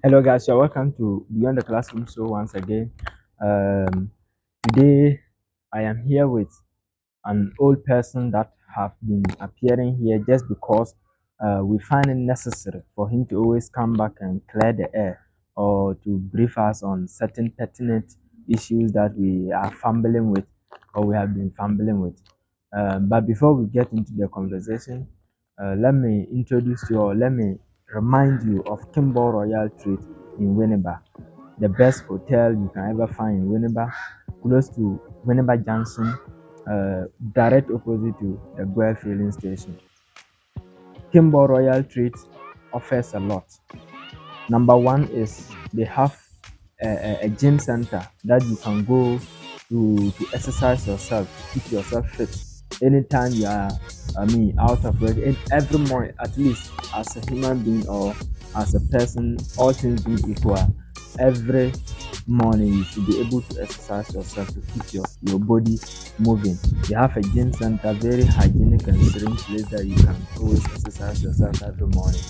Hello, guys. You're welcome to Beyond the Classroom Show once again. Um, Today, I am here with an old person that have been appearing here just because we find it necessary for him to always come back and clear the air or to brief us on certain pertinent issues that we are fumbling with or we have been fumbling with. But before we get into the conversation, let me introduce you or let me remind you of Kimball Royal Treat in Winneba, the best hotel you can ever find in Winneba, close to Winneba Junction, direct opposite to the Guelph filling station. Kimball Royal Treat offers a lot. Number one is they have a gym center that you can go to exercise yourself, to keep yourself fit. Anytime you are, out of work, and every morning, at least as a human being or as a person, all things being equal, every morning you should be able to exercise yourself to keep your body moving. They have a gym center, very hygienic and serene place that you can always exercise yourself every morning.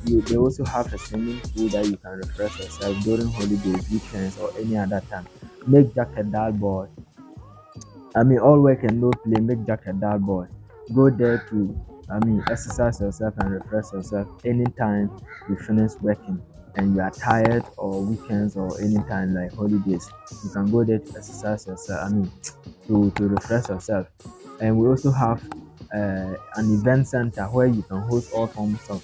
They also have a swimming pool that you can refresh yourself during holidays, weekends, or any other time. Make Jack a dull boy. All work and no play. Make Jack a dull boy. Go there to, exercise yourself and refresh yourself anytime you finish working and you are tired or weekends or anytime like holidays. You can go there to exercise yourself. To refresh yourself. And we also have an event center where you can host all forms of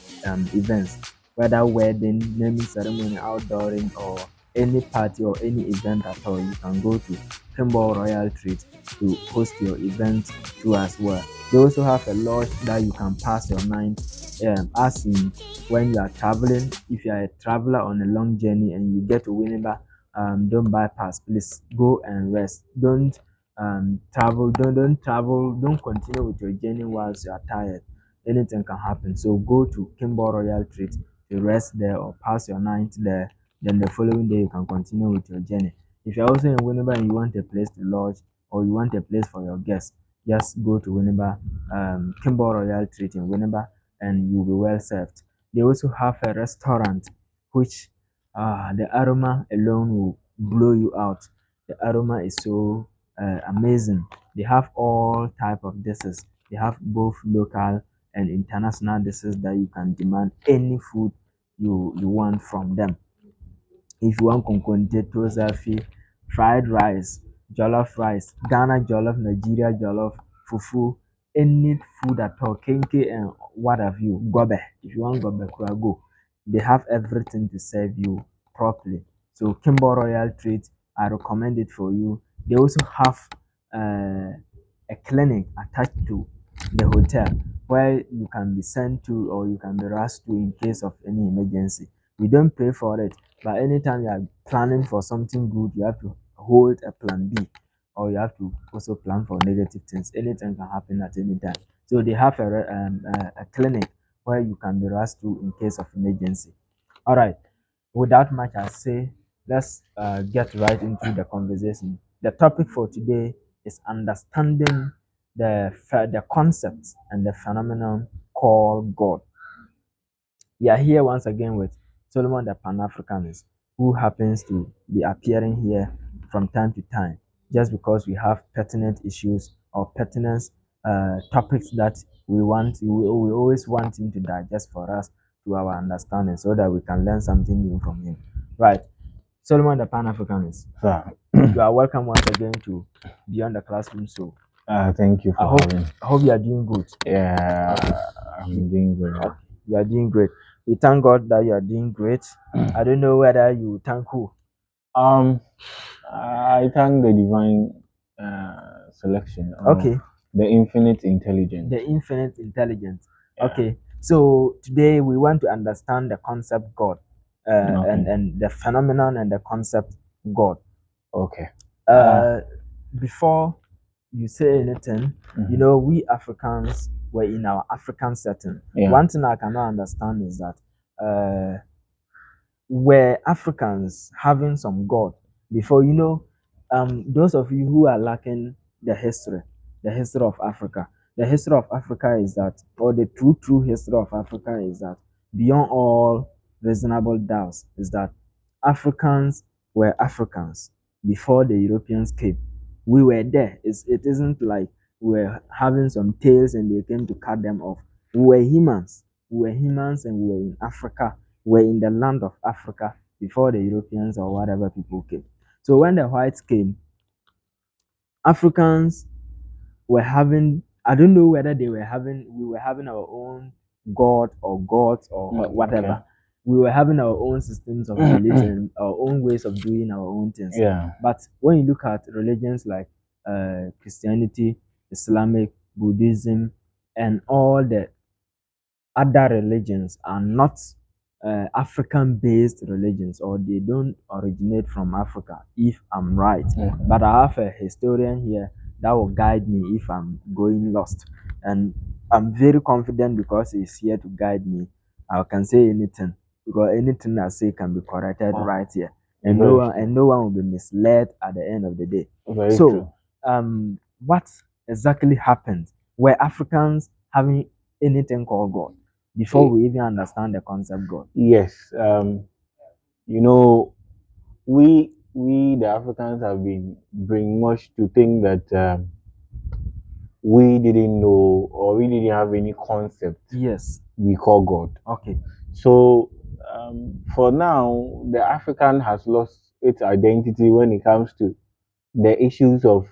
events, whether wedding, naming ceremony, outdooring, or any party or any event at all. You can go to Kimball Royal Treat to host your event too as well. They also have a lodge that you can pass your night. As in when you are traveling, if you are a traveler on a long journey and you get to Winneba, don't bypass. Please go and rest. Don't continue with your journey whilst you are tired. Anything can happen. So go to Kimball Royal Treat to rest there or pass your night there. Then the following day you can continue with your journey. If you're also in Winneba and you want a place to lodge or you want a place for your guests, just go to Winneba, Kimball Royal Treat in Winneba, and you'll be well served. They also have a restaurant which the aroma alone will blow you out. The aroma is so amazing. They have all type of dishes. They have both local and international dishes that you can demand any food you want from them. If you want konkonte, tozafi, fried rice, jollof rice, Ghana jollof, Nigeria jollof, fufu, any food at all, kenke and what have you, gobe. If you want gobe, kura go. They have everything to serve you properly. So Kimbo Royal Treat, I recommend it for you. They also have a clinic attached to the hotel where you can be sent to or you can be rushed to in case of any emergency. We don't pay for it, but anytime you are planning for something good, you have to hold a plan B, or you have to also plan for negative things. Anything can happen at any time. So they have a clinic where you can be rushed to in case of emergency. All right. Without much I say, let's get right into the conversation. The topic for today is understanding the concepts and the phenomenon called God. We are here once again with Solomon the Pan Africanist, who happens to be appearing here from time to time just because we have pertinent issues or pertinent topics that we always want him to digest for us to our understanding so that we can learn something new from him. Right. Solomon the Pan Africanist, Sir, you are welcome once again to Beyond the Classroom Show. thank you for having. I hope you are doing good. Yeah, Okay. I'm doing good. Okay. You are doing great. We thank God that you are doing great. I don't know whether you thank who. I thank the divine selection or Okay. the infinite intelligence. The infinite intelligence. Yeah. Okay. So today we want to understand the concept God, Okay. and the phenomenon and the concept God. Okay. Before you say anything, you know, we Africans were in our African setting. Yeah. One thing I cannot understand is that were Africans having some God before, you know, those of you who are lacking the history of Africa, the history of Africa is that, or the true history of Africa is that beyond all reasonable doubts is that Africans were Africans before the Europeans came. We were there. It isn't like we were having some tails and they came to cut them off. We were humans. We were humans and we were in Africa. We were in the land of Africa before the Europeans or whatever people came. So when the whites came, Africans were having, I don't know whether we were having our own god or gods or whatever. Okay. We were having our own systems of religion, our own ways of doing our own things. Yeah. But when you look at religions like Christianity, Islamic, Buddhism, and all the other religions are not African based religions, or they don't originate from Africa, if I'm right. But I have a historian here that will guide me if I'm going lost. And I'm very confident because he's here to guide me. I can say anything because anything I say can be corrected right here. And no one will be misled at the end of the day. Very true. What exactly happened? Were Africans having anything called God before we even understand the concept God? Yes. You know, we the Africans have been brainwashed to think that we didn't know or we didn't have any concept Yes. we call God. Okay. So for now, the African has lost its identity when it comes to the issues of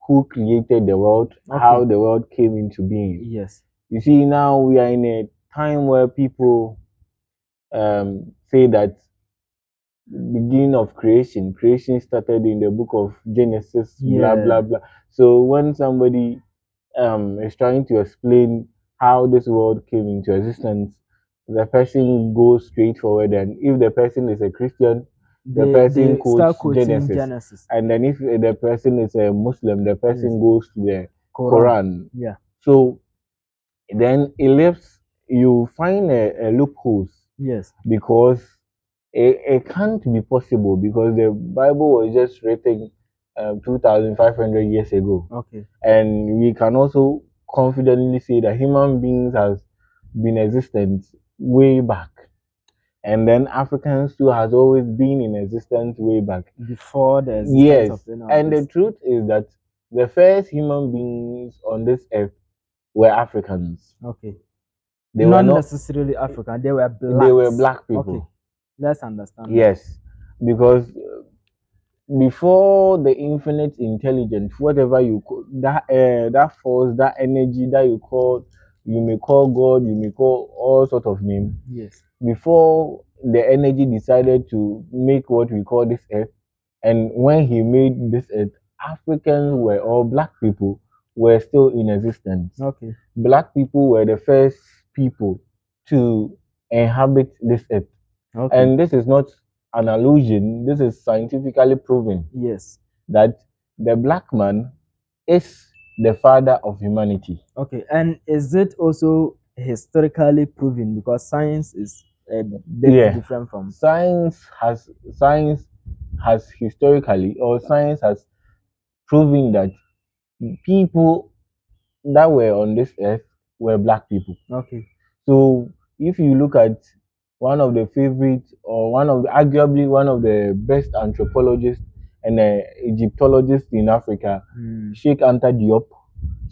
who created the world, how the world came into being. Yes. You see, now we are in a time where people say that beginning of creation started in the book of Genesis, blah blah blah. So when somebody is trying to explain how this world came into existence, the person goes straight forward, and if the person is a Christian, the person quotes Genesis. And then if the person is a Muslim, the person goes to the Quran. Yeah. So then it leaves, you find a loopholes. Yes. Because it can't be possible, because the Bible was just written 2,500 years ago. Okay. And we can also confidently say that human beings has been existent way back. And then Africans too has always been in existence way back. Before the existence of and the truth is that the first human beings on this earth were Africans. Okay. They not were not necessarily African, they were black. They were black people. Okay. Let's understand. Yes. Because before the infinite intelligence, whatever you call that force, that energy that you may call God, you may call all sort of names. Yes. Before the energy decided to make what we call this earth, and when he made this earth, Africans were, or black people were still in existence. Okay. Black people were the first people to inhabit this earth. Okay. And this is not an illusion, this is scientifically proven. Yes. That the black man is the father of humanity. Okay. And is it also historically proven? Because science is a bit different from science has historically, or science has proven that people that were on this earth were black people. Okay. So if you look at one of the favorites, or arguably one of the best anthropologists and Egyptologists in Africa, Sheikh Anta Diop.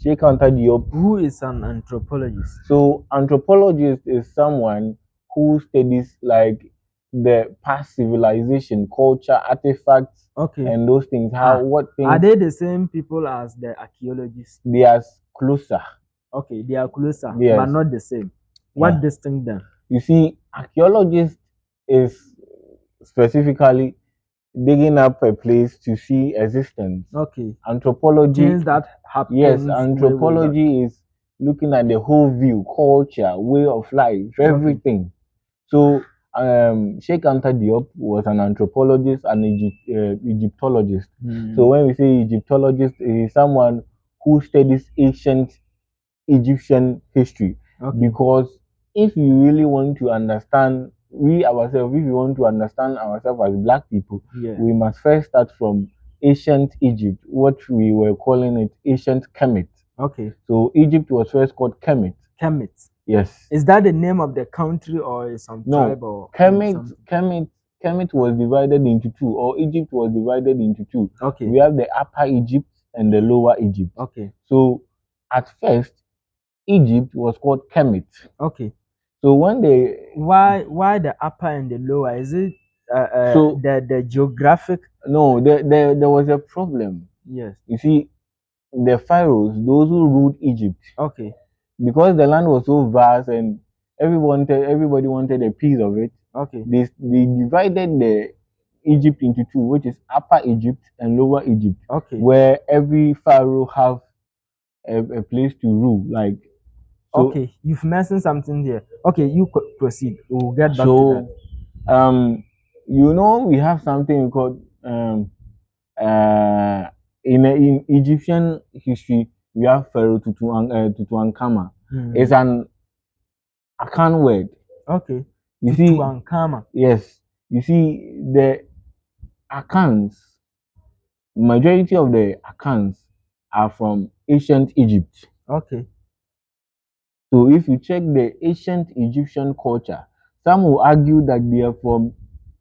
Sheikh Anta Diop. Who is an anthropologist? So anthropologist is someone who studies like the past civilization, culture, artifacts, and those things. What things are they the same people as the archaeologists? They are closer. Okay, they are closer, but not the same. What distinct them? You see, archaeologist is specifically digging up a place to see existence. Okay. Anthropology, things that happen. Yes, anthropology is looking at the whole view, culture, way of life, everything. So Sheikh Anta Diop was an anthropologist and Egyptologist. So when we say Egyptologist, he is someone who studies ancient Egyptian history. Because if you really want to understand if we want to understand ourselves as black people, we must first start from ancient Egypt, what we were calling it ancient Kemet. Okay. So Egypt was first called Kemet. Kemet. Yes. Is that the name of the country or is some No. tribe or Kemet, something? Kemet was divided into two, or Egypt was divided into two. Okay. We have the Upper Egypt and the Lower Egypt. Okay. So at first, Egypt was called Kemet. Okay. So when they Why the upper and the lower? Is it so the geographic? no, there was a problem. Yes. You see, the pharaohs, those who ruled Egypt, Okay. because the land was so vast and everybody wanted a piece of it. Okay. They divided the Egypt into two, which is Upper Egypt and Lower Egypt, Okay. where every pharaoh have a place to rule. Like so, Okay. You've mentioned something here. Okay, you proceed. We'll get back to that. so you know, we have something called in Egyptian history, we have Pharaoh Tutuankama. It's an Akan word. Okay. You see, Tutuankama. yes, you see the Akans. Majority of the Akans are from ancient Egypt. Okay. So if you check the ancient Egyptian culture, some will argue that they are from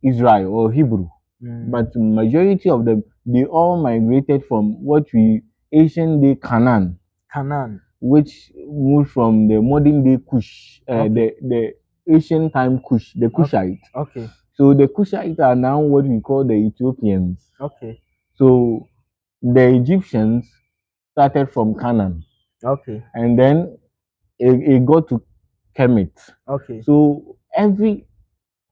Israel or Hebrew, but majority of them, they all migrated from what we ancient day Canaan, which moved from the modern day Kush, the ancient time Kush, the Kushite. Okay. So the Kushites are now what we call the Ethiopians. Okay. So the Egyptians started from Canaan. Okay. And then it got to Kemet. Okay. So every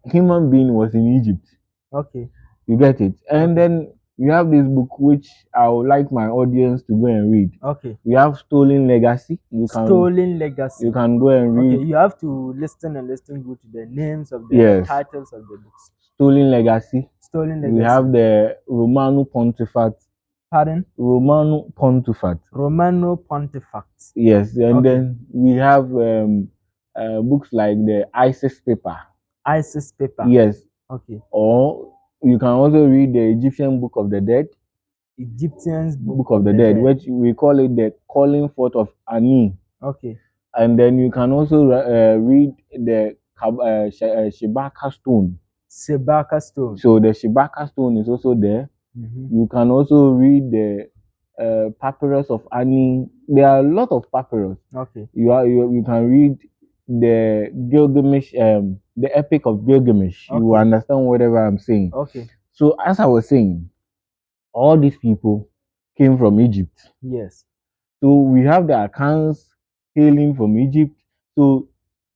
human being was in Egypt. Okay. You get it? And Okay. then we have this book which I would like my audience to go and read. Okay. We have Stolen Legacy. Stolen Legacy. You can go and read. Okay, you have to listen good to the names of the titles of the books. Stolen Legacy. Stolen Legacy. We have the Romano Pontificat. Pardon? Romano Pontificat. Romano Pontificat. Yes, and then we have books like the Isis Paper. Isis Paper. Yes. Okay. Or you can also read the Egyptian Book of the Dead. Egyptian's Book of the Dead, which we call it the Calling Forth of Ani. Okay. And then you can also read the Shibaka Stone. Shibaka Stone. So the Shibaka Stone is also there. You can also read the Papyrus of Ani. There are a lot of papyrus. Okay. You can read the Gilgamesh, the Epic of Gilgamesh. Okay. You will understand whatever I'm saying. Okay. So as I was saying, all these people came from Egypt. Yes. So we have the accounts hailing from Egypt. So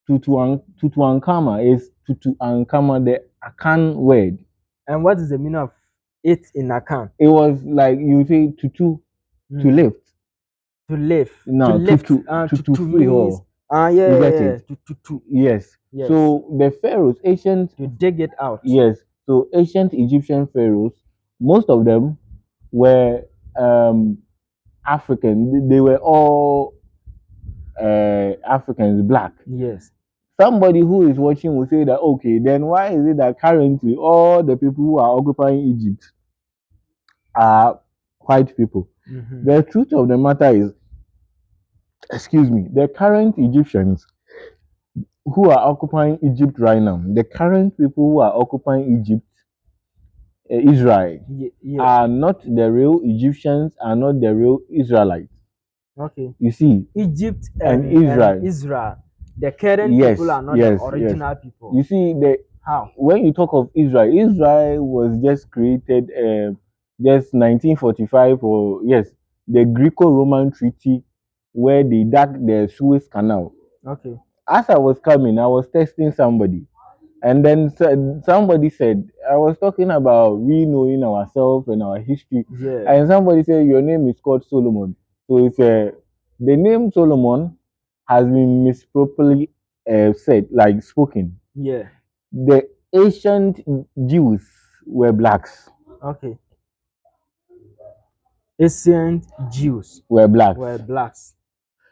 Tutuankama is Tutuankama, the Akan word. And what is the meaning of it in Akan? It was like you say tutu, to lift. To lift. No, to lift. To free or. Yeah, you get yeah. it? Yes. So the pharaohs, ancient. To dig it out. Yes. So ancient Egyptian pharaohs, most of them were African. They were all Africans, black. Yes. Somebody who is watching will say that, okay, then why is it that currently all the people who are occupying Egypt are white people? The truth of the matter is, excuse me, the current Egyptians who are occupying Egypt right now, the current people who are occupying Egypt, Israel, are not the real Egyptians, are not the real Israelites. Okay. You see, Egypt and Israel, the current people are not the original people. You see, how when you talk of Israel, Israel was just created just 1945, or yes, the Greco-Roman treaty where they dug the Suez Canal. Okay. As I was coming, I was testing somebody, and then somebody said, I was talking about we knowing ourselves and our history, and somebody said your name is called Solomon. So it's the name Solomon has been misproperly said, like spoken. Yeah. The ancient Jews were blacks. Okay. Ancient Jews were blacks.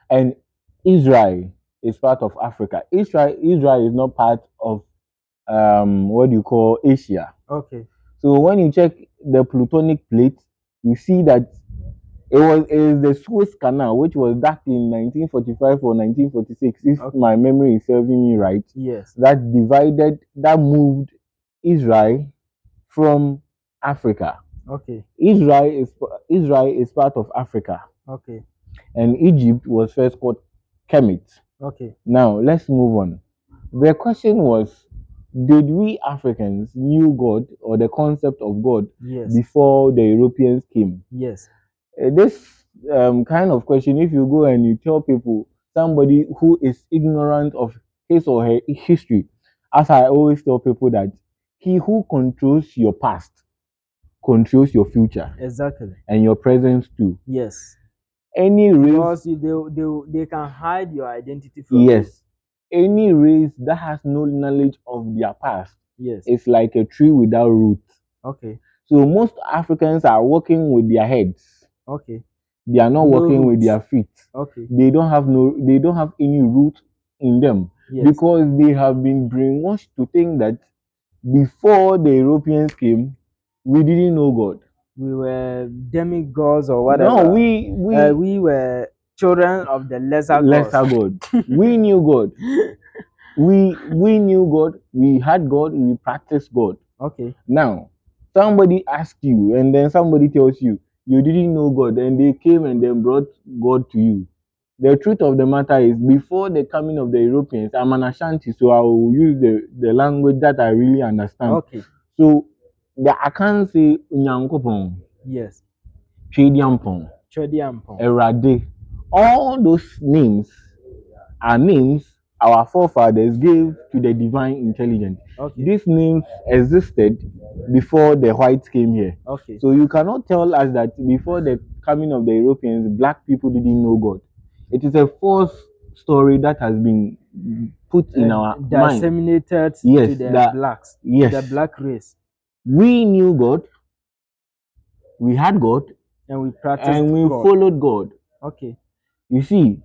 And Israel is part of Africa. Israel is not part of what you call Asia. Okay. So when you check the Plutonic plate, you see that It is the Suez Canal, which was dug in 1945 or 1946, if Okay. my memory is serving me right. Yes. That moved Israel from Africa. Okay. Israel is part of Africa, Okay. and Egypt was first called Kemet. Okay. Now let's move on. The question was, did we Africans knew God or the concept of God Yes. before the Europeans came? Yes. This kind of question, if you go and you tell people, somebody who is ignorant of his or her history, as I always tell people that he who controls your past controls your future Exactly. and your present too. Yes. Any race, Because they can hide your identity from you. yes, any race that has no knowledge of their past Yes. is like a tree without roots. Okay. So most Africans are working with their heads. Okay. They are not No working with roots. their feet. Okay. They don't have any root in them. Yes. Because they have been brainwashed to think that before the Europeans came, we didn't know God. We were demigods or whatever. No, we were children of the lesser God. We knew God. We knew God. We had God. We practiced God. Okay. Now, somebody asked you, and then somebody tells you you didn't know God, and they came and then brought God to you. The truth of the matter is, before the coming of the Europeans, I'm an Ashanti, so I will use the language that I really understand. Okay. So I can't say Nyankopon, Yes. Chediampon, Chodiampon. Erade. All those names are names our forefathers gave to the divine intelligence. Okay. These names existed before the whites came here. Okay. So you cannot tell us that before the coming of the Europeans, black people didn't know God. It is a false story that has been put in our mind. Disseminated Yes, to the blacks. Yes. The black race. We knew God, we had God, and we practiced and we God. followed God. Okay. You see,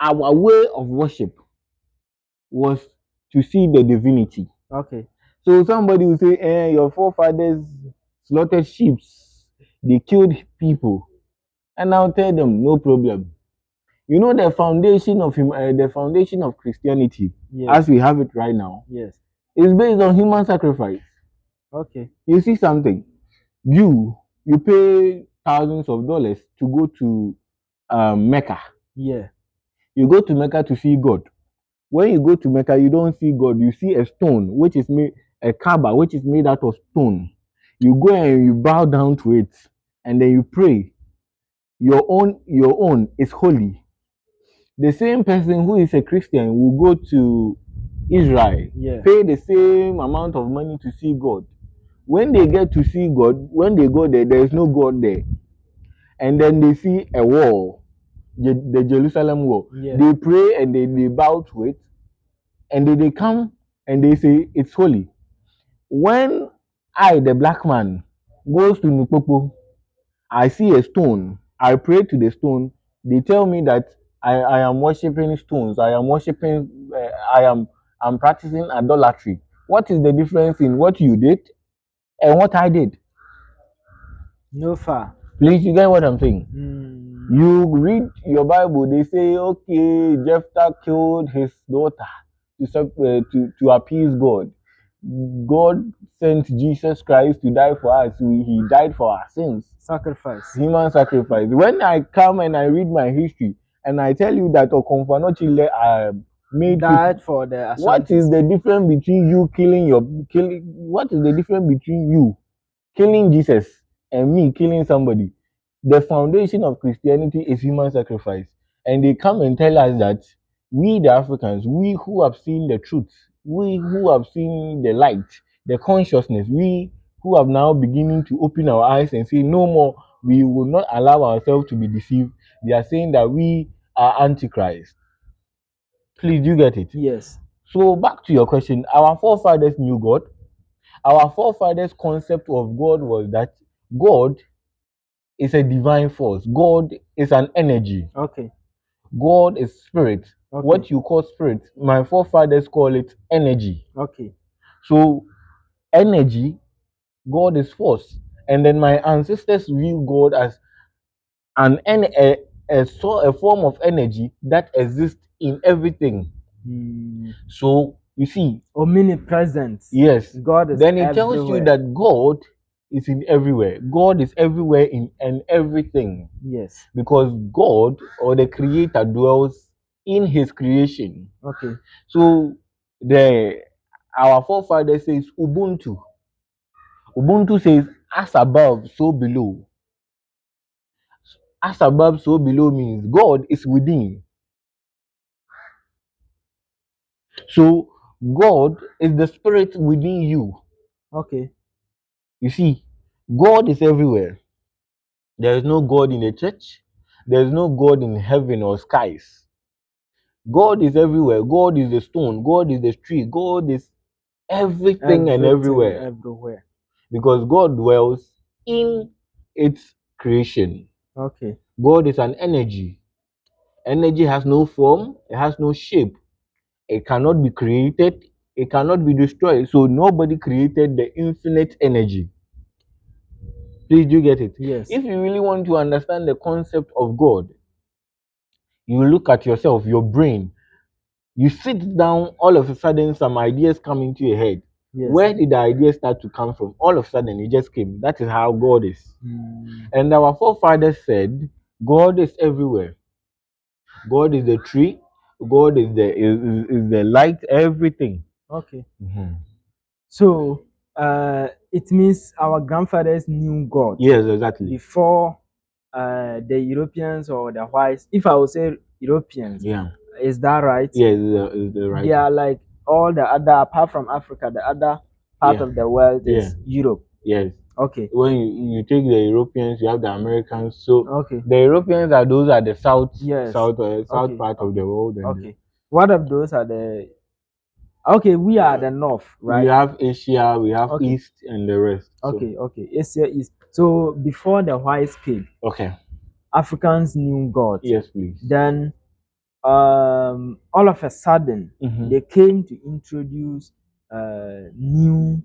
our way of worship was to see the divinity. Okay. So somebody will say, your forefathers slaughtered sheep, they killed people. And I'll tell them, no problem. You know the foundation of Christianity, Yes. as we have it right now, Yes. is based on human sacrifice. Okay. You see something, you pay thousands of dollars to go to Mecca. Yeah. You go to Mecca to see God. When you go to Mecca, you don't see God. You see a stone, which is made a Kaaba, which is made out of stone. You go and you bow down to it, and then you pray. Your own is holy. The same person who is a Christian will go to Israel, pay the same amount of money to see God. When they get to see God, when they go there, there is no God there. And then they see a wall, the Jerusalem wall. Yeah. They pray and they bow to it, and then they come and they say it's holy. When I, the black man, goes to Nupopo, I see a stone, I pray to the stone, they tell me that I am worshiping stones, I'm practicing idolatry. What is the difference in what you did and what I did? No far. Please, you get what I'm saying? You read your Bible, they say, okay, Jephthah killed his daughter to appease God. God sent Jesus Christ to die for us. He died for our sins. Sacrifice. Human sacrifice. When I come and I read my history and I tell you that Okonfanochile made died for the Ashantis. What is the difference between you what is the difference between you killing Jesus and me killing somebody? The foundation of Christianity is human sacrifice. And they come and tell us that we, the Africans, we who have seen the truth, we who have seen the light, the consciousness, we who have now beginning to open our eyes and say, no more, we will not allow ourselves to be deceived. They are saying that we are Antichrist. Please, do you get it? Yes. So back to your question, our forefathers knew God. Our forefathers' concept of God was that God is a divine force. God is an energy. Okay. God is spirit. Okay. What you call spirit, my forefathers call it energy. Okay. So energy, God is force. And then my ancestors view God as a form of energy that exists in everything. So you see, omnipresent. yes, God is then it everywhere. tells you that God is in everywhere. God is everywhere in and everything. Yes. Because God or the creator dwells in his creation. Okay. So our forefather says Ubuntu. Ubuntu says as above, so below. As above, so below means God is within. So God is the spirit within you. Okay. You see, God is everywhere. There is no God in the church. There is no God in heaven or skies. God is everywhere. God is the stone. God is the tree. God is everything and everywhere. Everywhere. Because God dwells in its creation. Okay. God is an energy. Energy has no form, it has no shape. It cannot be created, it cannot be destroyed. So nobody created the infinite energy. Please do you get it? Yes. If you really want to understand the concept of God, you look at yourself, your brain. You sit down, all of a sudden some ideas come into your head. Yes. Where did the ideas start to come from? All of a sudden it just came. That is how God is. And our forefathers said, God is everywhere. God is the tree. God is the light, everything. Okay. So it means our grandfathers knew God. Yes, exactly. Before the Europeans or the whites. If I would say Europeans, Yeah. is that right? Yes, is the right. They are like all the other, apart from Africa, the other part of the world is Europe. Yes. Okay. When you take the Europeans, you have the Americans. So okay, the Europeans are those are the south Yes. south Okay, part of the world. And okay. What of those are the? Okay, we are the north, right? we have Asia, we have Okay. East, and the rest. So, Okay, okay. Asia is so before the whites came, okay. Africans knew God. Yes, please. Then all of a sudden they came to introduce new,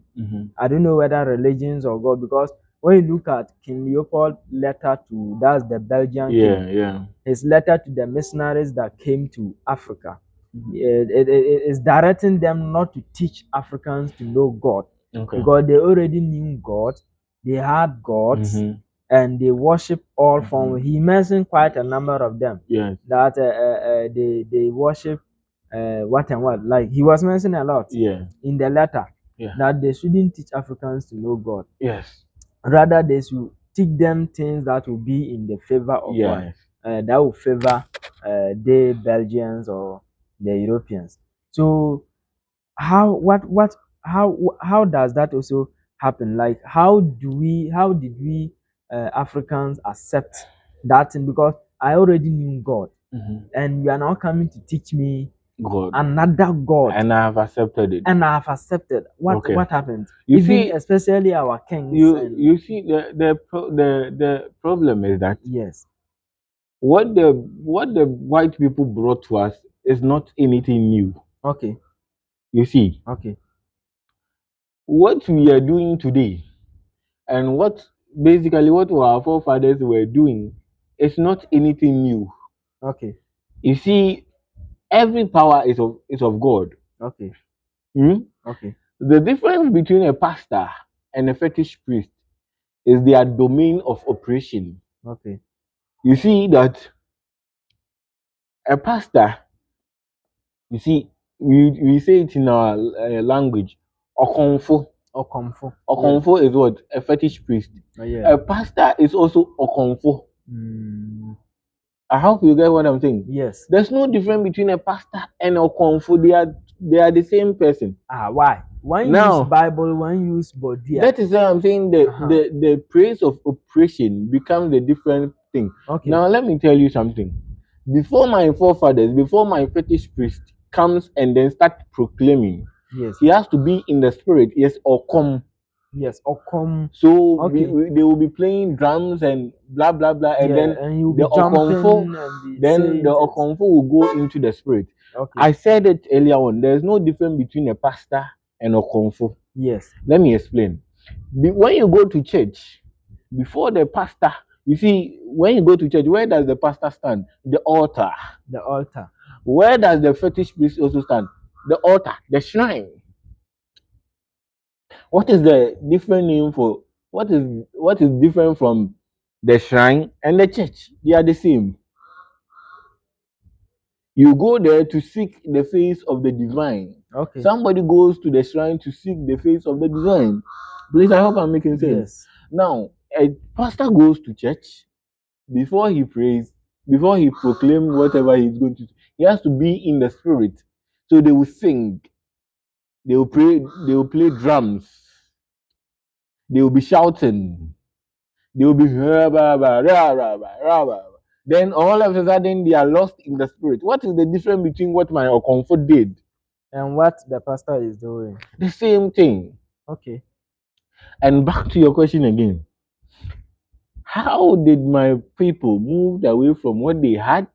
I don't know whether religions or God, because when you look at King Leopold letter to, that's the Belgian king, his letter to the missionaries that came to Africa, it is directing them not to teach Africans to know God, because they already knew God, they had gods, and they worship all forms. He mentioned quite a number of them. Yes. That they worship what and what. Like he was mentioning a lot. Yeah. In the letter. Yeah. That they shouldn't teach Africans to know God. Yes. Rather, they should teach them things that will be in the favor of God. That will favor the Belgians or the Europeans. So how does that also happen? Like how did we Africans accept that thing? Because I already knew God, and you are now coming to teach me God. another God, And I have accepted it. and I have accepted. What happened? You Even see, especially our kings. You see the problem is that Yes. what the white people brought to us is not anything new. Okay. You see, Okay. what we are doing today and what our forefathers were doing is not anything new. Okay. You see, every power is of God. Okay. Okay. The difference between a pastor and a fetish priest is their domain of operation. Okay. You see that a pastor, you see, we say it in our language, okonfo. Okomfo. Okonfo is what? A fetish priest. Yeah. A pastor is also okonfo. I hope you get what I'm saying. Yes. There's no difference between a pastor and okonfo. They are the same person. Why? One use Bible, one use body. That is why I'm saying the praise of operation becomes the different thing. Okay. Now let me tell you something. Before my forefathers, before my fetish priest comes and then start proclaiming, he has to be in the spirit. Yes, or come. Yes, or come. So they will be playing drums and blah blah blah, and then the okonfo, then the okonfo will go into the spirit. Okay. I said it earlier on. There's no difference between a pastor and okonfo. Yes. Let me explain. When you go to church, before the pastor, You see, when you go to church, where does the pastor stand? The altar. The altar. Where does the fetish priest also stand? The altar, the shrine. What is the different name for what is different from the shrine and the church? They are the same. You go there to seek the face of the divine. Okay. Somebody goes to the shrine to seek the face of the divine. Please, I hope I'm making sense. Yes. Now, a pastor goes to church before he prays, before he proclaims whatever he's going to do. He has to be in the spirit. So they will sing, they will pray, they will play drums, they will be shouting, they will be rah, rah, rah, rah, rah, rah, rah. Then all of a sudden they are lost in the spirit. What is the difference between what my Okomfo did and what the pastor is doing? The same thing. Okay. And back to your question again. How did my people move away from what they had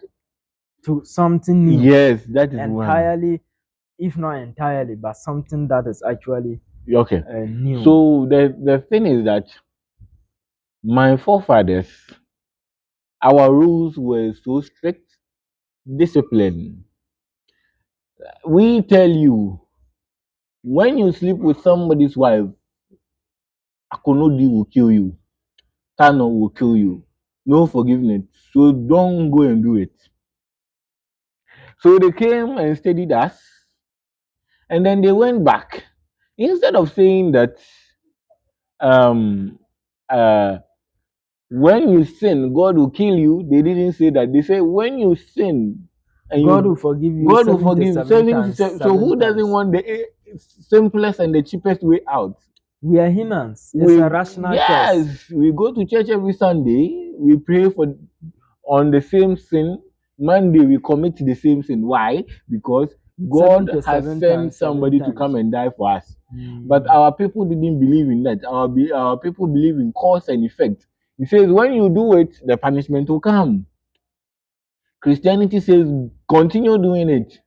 to something new? Yes, that is entirely, if not entirely, but something that is actually okay. New. So the thing is that my forefathers, our rules were so strict, discipline. We tell you, when you sleep with somebody's wife, Akonodi will kill you, Tano will kill you, no forgiveness. So don't go and do it. So they came and studied us, and then they went back. Instead of saying that um uh when you sin, God will kill you, they didn't say that. They say when you sin and God will forgive you. God will forgive 77 So who doesn't want the simplest and the cheapest way out? We are humans. It's a rational choice. Yes, we go to church every Sunday. We pray for on the same sin. Monday we commit the same sin. Why? Because God has sent somebody to come and die for us. But our people didn't believe in that. Our people believe in cause and effect. He says when you do it, the punishment will come. Christianity says continue doing it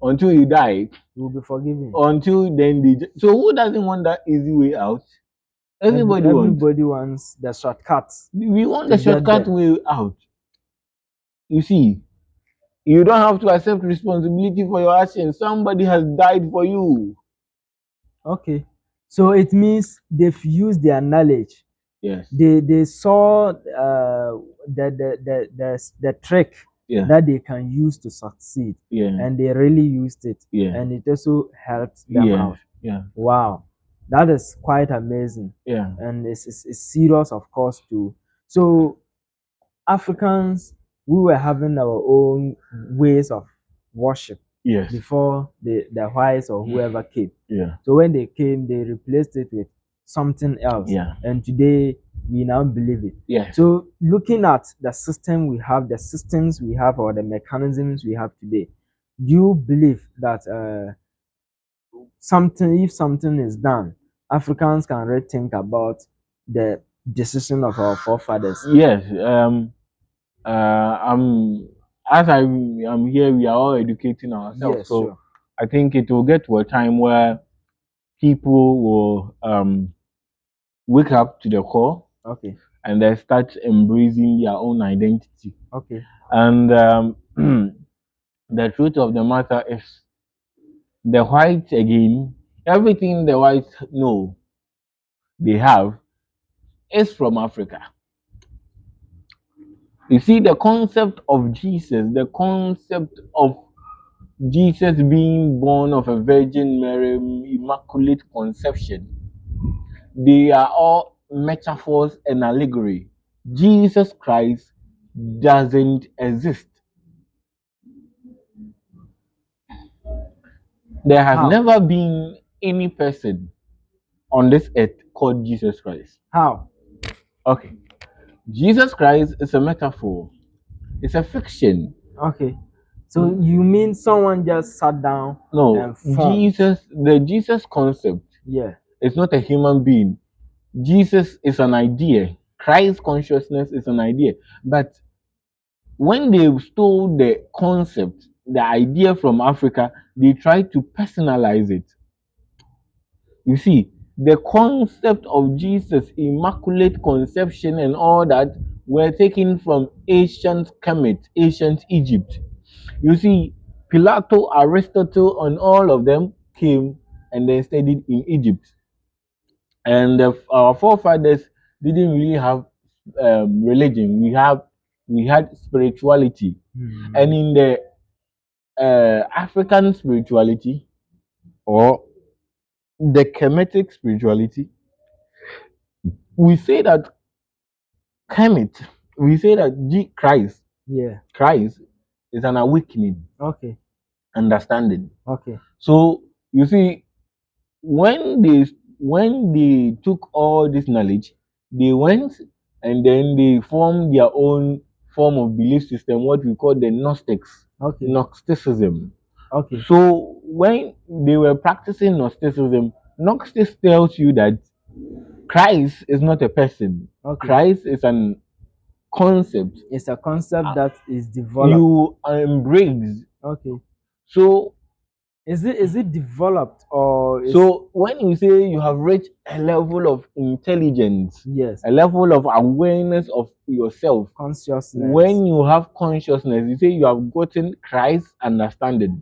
until you die. You will be forgiven. Until then, so who doesn't want that easy way out? Everybody wants the shortcut. We want the shortcut way out. You see, you don't have to accept responsibility for your actions. Somebody has died for you. Okay. So it means they've used their knowledge. Yes. They saw the trick that they can use to succeed. Yeah. And they really used it. Yeah. And it also helped them out. Yeah. Wow. That is quite amazing. Yeah. And it's serious, of course, too. So Africans, we were having our own ways of worship. Yes. Before the whites or whoever came. Yeah. So when they came, they replaced it with something else. Yeah. And today we now believe it. Yeah. So looking at the system we have, the systems we have, or the mechanisms we have today, do you believe that if something is done, Africans can rethink about the decision of our forefathers? Yes. As I'm here, we are all educating ourselves. Yes, so sure. I think it will get to a time where people will wake up to the call. Okay. And they start embracing their own identity. Okay. And the truth of the matter is, the whites again, everything the whites know they have is from Africa. You see, the concept of Jesus, the concept of Jesus being born of a Virgin Mary, immaculate conception, they are all metaphors and allegory. Jesus Christ doesn't exist. There has never been any person on this earth called Jesus Christ. How? Okay. Jesus Christ is a metaphor. It's a fiction. Okay. So you mean someone just sat down? No, and formed. the Jesus concept. Yeah. It's not a human being. Jesus is an idea. Christ consciousness is an idea. But when they stole the concept, the idea from Africa, they tried to personalize it. You see, the concept of Jesus, immaculate conception and all that were taken from ancient Kemet, ancient Egypt. You see, Plato, Aristotle, and all of them came and then studied in Egypt. And our forefathers didn't really have religion. We had spirituality, and in the African spirituality or the Kemetic spirituality, we say that Kemet, we say that Christ, Yeah. Christ is an awakening, Okay. understanding. Okay. So you see, when they took all this knowledge, they went and then they formed their own form of belief system, what we call the Gnostics, Okay. Gnosticism. Okay. So when they were practicing Gnosticism, Gnostics tells you that Christ is not a person. Okay. Christ is an concept It's a concept that is developed. you embrace. Okay. So Is it developed or is so when you say you have reached a level of intelligence, yes, a level of awareness of yourself, consciousness? when you have consciousness, you say you have gotten Christ understanding,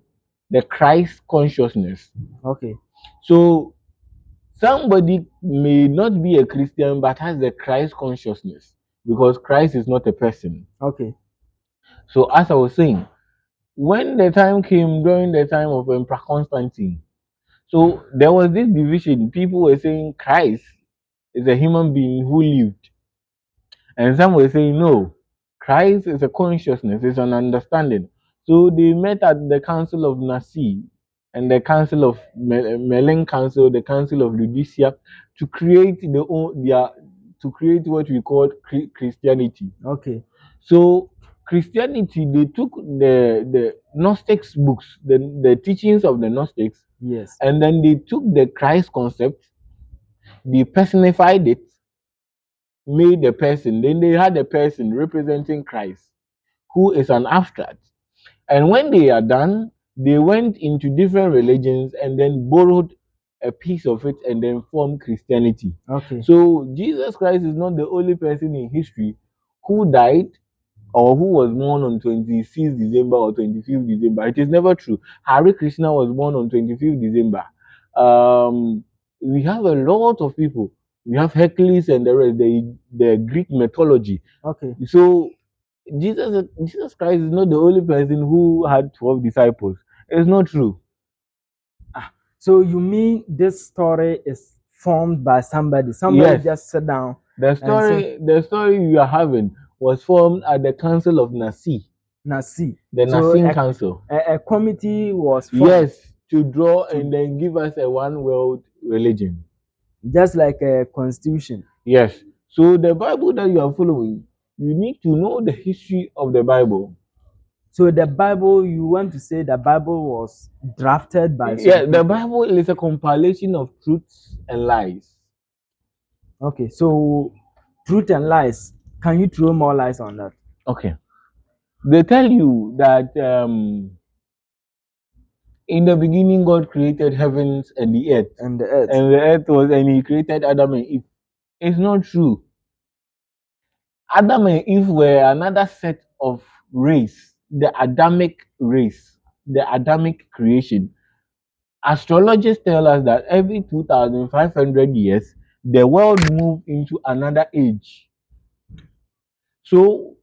the Christ consciousness. Okay. So somebody may not be a Christian but has the Christ consciousness because Christ is not a person. Okay. So as I was saying, when the time came during the time of Emperor Constantine, so there was this division. People were saying Christ is a human being who lived, and some were saying no, Christ is a consciousness, it's an understanding. So they met at the Council of Nicaea and the Council of Melen Council, the Council of Laodicea, to create to create what we call Christianity. Okay. So Christianity, they took the Gnostics books, the teachings of the Gnostics, Yes. and then they took the Christ concept, they personified it, made the person, then they had a person representing Christ, who is an abstract. And when they are done, they went into different religions and then borrowed a piece of it and then formed Christianity. Okay. So Jesus Christ is not the only person in history who died or who was born on 26th December or 25th December. It is never true. Hare Krishna was born on 25th December. We have a lot of people. We have Hercules and the rest, the Greek mythology. Okay. So Jesus Christ is not the only person who had 12 disciples. It's not true. So you mean this story is formed by somebody? Somebody Yes. just sat down. The story you are having was formed at the Council of Nicaea. Nicaea. The So Nicene Council. a committee was formed. Yes, to draw and then give us a one world religion. Just like a constitution. Yes. So the Bible that you are following, you need to know the history of the Bible. So the Bible, you want to say the Bible was drafted by some Yeah, the people. Bible is a compilation of truths and lies. Okay, so truth and lies. Can you throw more lies on that? Okay. They tell you that in the beginning God created heavens and the earth. And the earth. And the earth was, and he created Adam and Eve. It's not true. Adam and Eve were another set of race, the Adamic race, the Adamic creation. Astrologers tell us that every 2,500 years, the world moves into another age. So,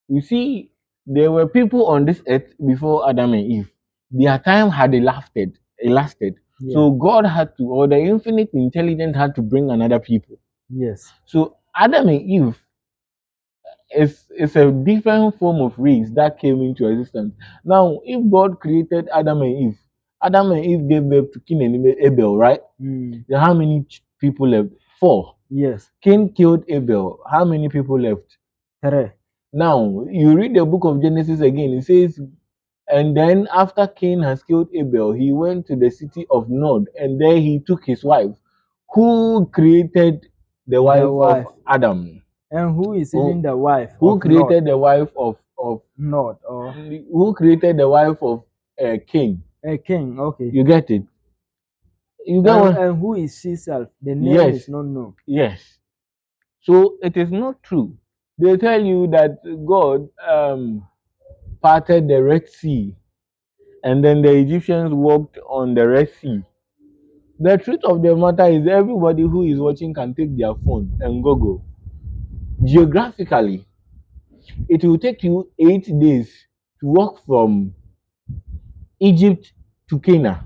you see, there were people on this earth before Adam and Eve. Their time had elapsed. Yeah. So God had to, or the infinite intelligence had to bring another people. Yes. So Adam and Eve is a different form of race that came into existence. Now, if God created Adam and Eve gave birth to Cain and Abel, right? Then how many people left? 4. Yes. Cain killed Abel. How many people left? 3. Now, you read the book of Genesis again, it says, and then after Cain has killed Abel, he went to the city of Nod, and there he took his wife, who created the wife of Adam. And who is even the wife? Who created the wife of Nod, or who created the wife of a king? A king. Okay. You get it? You get what? And who is she self? The name is not known. Yes. So it is not true. They tell you that God parted the Red Sea, and then the Egyptians walked on the Red Sea. The truth of the matter is, everybody who is watching can take their phone and Google. Geographically, it will take you 8 days to walk from Egypt to Canaan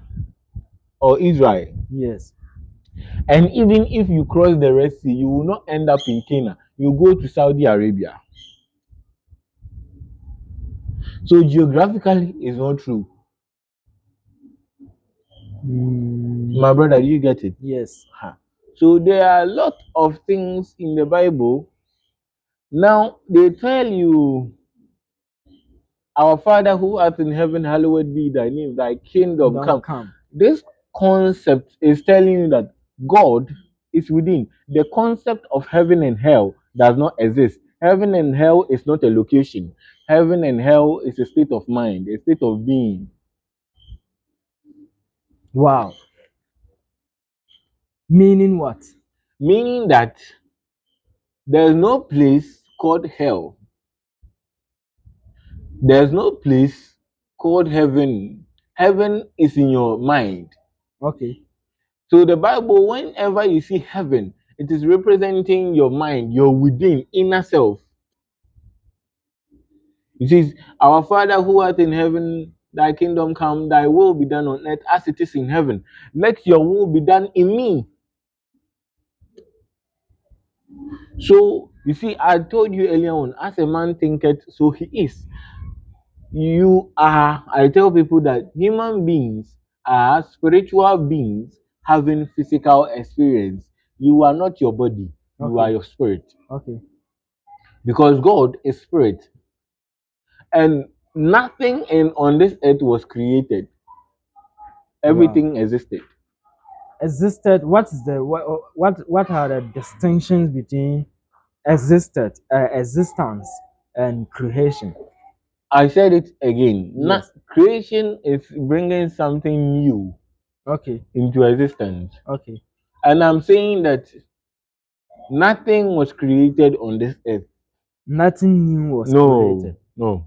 or Israel. Yes. And even if you cross the Red Sea, you will not end up in Canaan. You go to Saudi Arabia. So geographically, it's not true. My brother, you get it? Yes. So there are a lot of things in the Bible. Now they tell you, our Father who art in heaven, hallowed be thy name, thy kingdom Don't come. come. This concept is telling you that God is within. The concept of heaven and hell does not exist. Heaven and hell is not a location. Heaven and hell is a state of mind, a state of being. Wow. Meaning what? Meaning that there is no place called hell. There's no place called heaven. Heaven is in your mind. Okay. So the Bible, whenever you see heaven, it is representing your mind, your within, inner self. It says, our Father who art in heaven, thy kingdom come, thy will be done on earth as it is in heaven. Let your will be done in me. So you see, I told you earlier on, as a man thinketh, so he is. I tell people that human beings are spiritual beings having physical experience. You are not your body, you are Okay. your spirit. Okay. Because God is spirit. And nothing on this earth was created. Wow. Everything existed. Existed. What is the what are the distinctions between existence and creation? I said it again. Yes. Creation is bringing something new Okay. into existence. Okay. And I'm saying that nothing was created on this earth. Nothing new was No, created. no.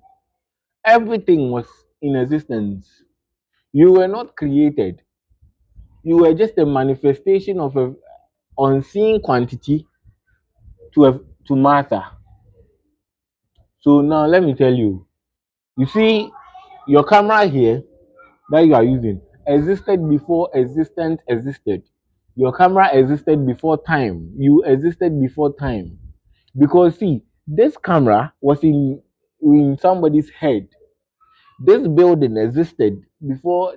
Everything was in existence. You were not created. You were just a manifestation of a unseen quantity to matter. So now let me tell you. You see, your camera here that you are using existed before existence existed. Your camera existed before time. You existed before time. Because see, this camera was in somebody's head. This building existed before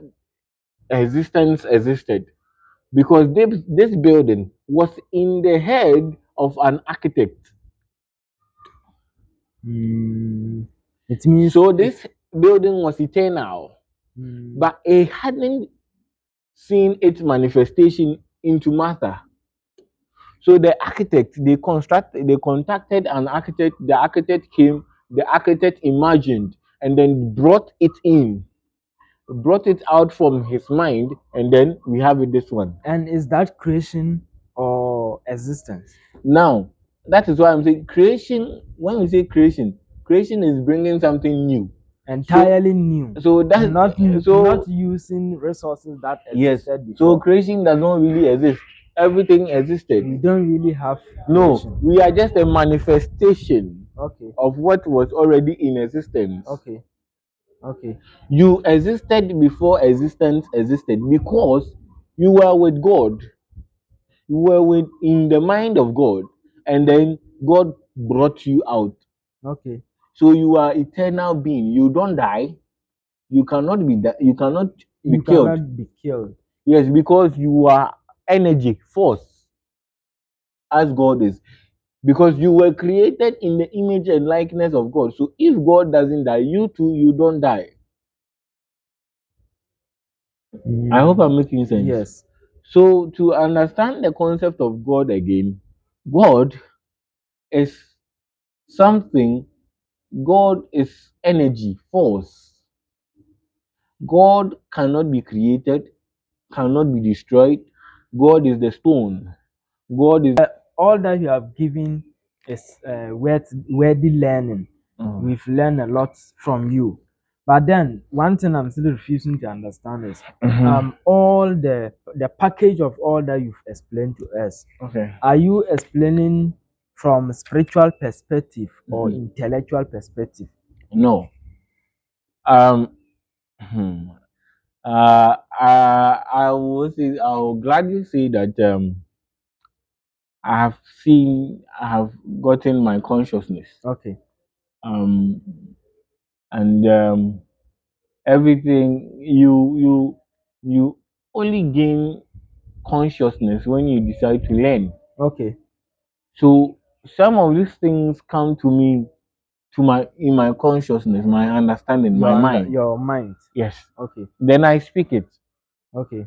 existence existed. Because this building was in the head of an architect. Mm, it means So it. this building was eternal, Mm, but it hadn't seen its manifestation into matter. So the architect, they contacted an architect, the architect came, the architect imagined and then brought it out from his mind, and then we have it this one. and is that creation or existence? Now, that is why I'm saying creation, when we say creation, creation is bringing something new. Entirely new. So that Not so using resources that yes, existed so before. creation does not really exist. Everything existed. We don't really have No, creation. we are just a manifestation Okay. of what was already in existence. Okay. Okay. You existed before existence existed because you were with God. You were in the mind of God, and then God brought you out. Okay. So you are eternal being. You don't die. You cannot be You killed. cannot be killed. Yes, because you are energy, force, as God is. Because you were created in the image and likeness of God. So if God doesn't die, you too, you don't die. I hope I'm making sense. Yes. So to understand the concept of God again, God is something, God is energy, force. God cannot be created, cannot be destroyed. God is the stone. God is All that you have given is worthy learning. We've learned a lot from you. But then one thing I'm still refusing to understand is all the package of all that you've explained to us. Okay. Are you explaining from spiritual perspective or intellectual perspective? No. Um. hmm. I will gladly say that I have gotten my consciousness. Okay. Um, and everything you only gain consciousness when you decide to learn. Okay. So some of these things come to me to my in my consciousness, my understanding, my mind. Your mind. Yes. Okay. Then I speak it. Okay.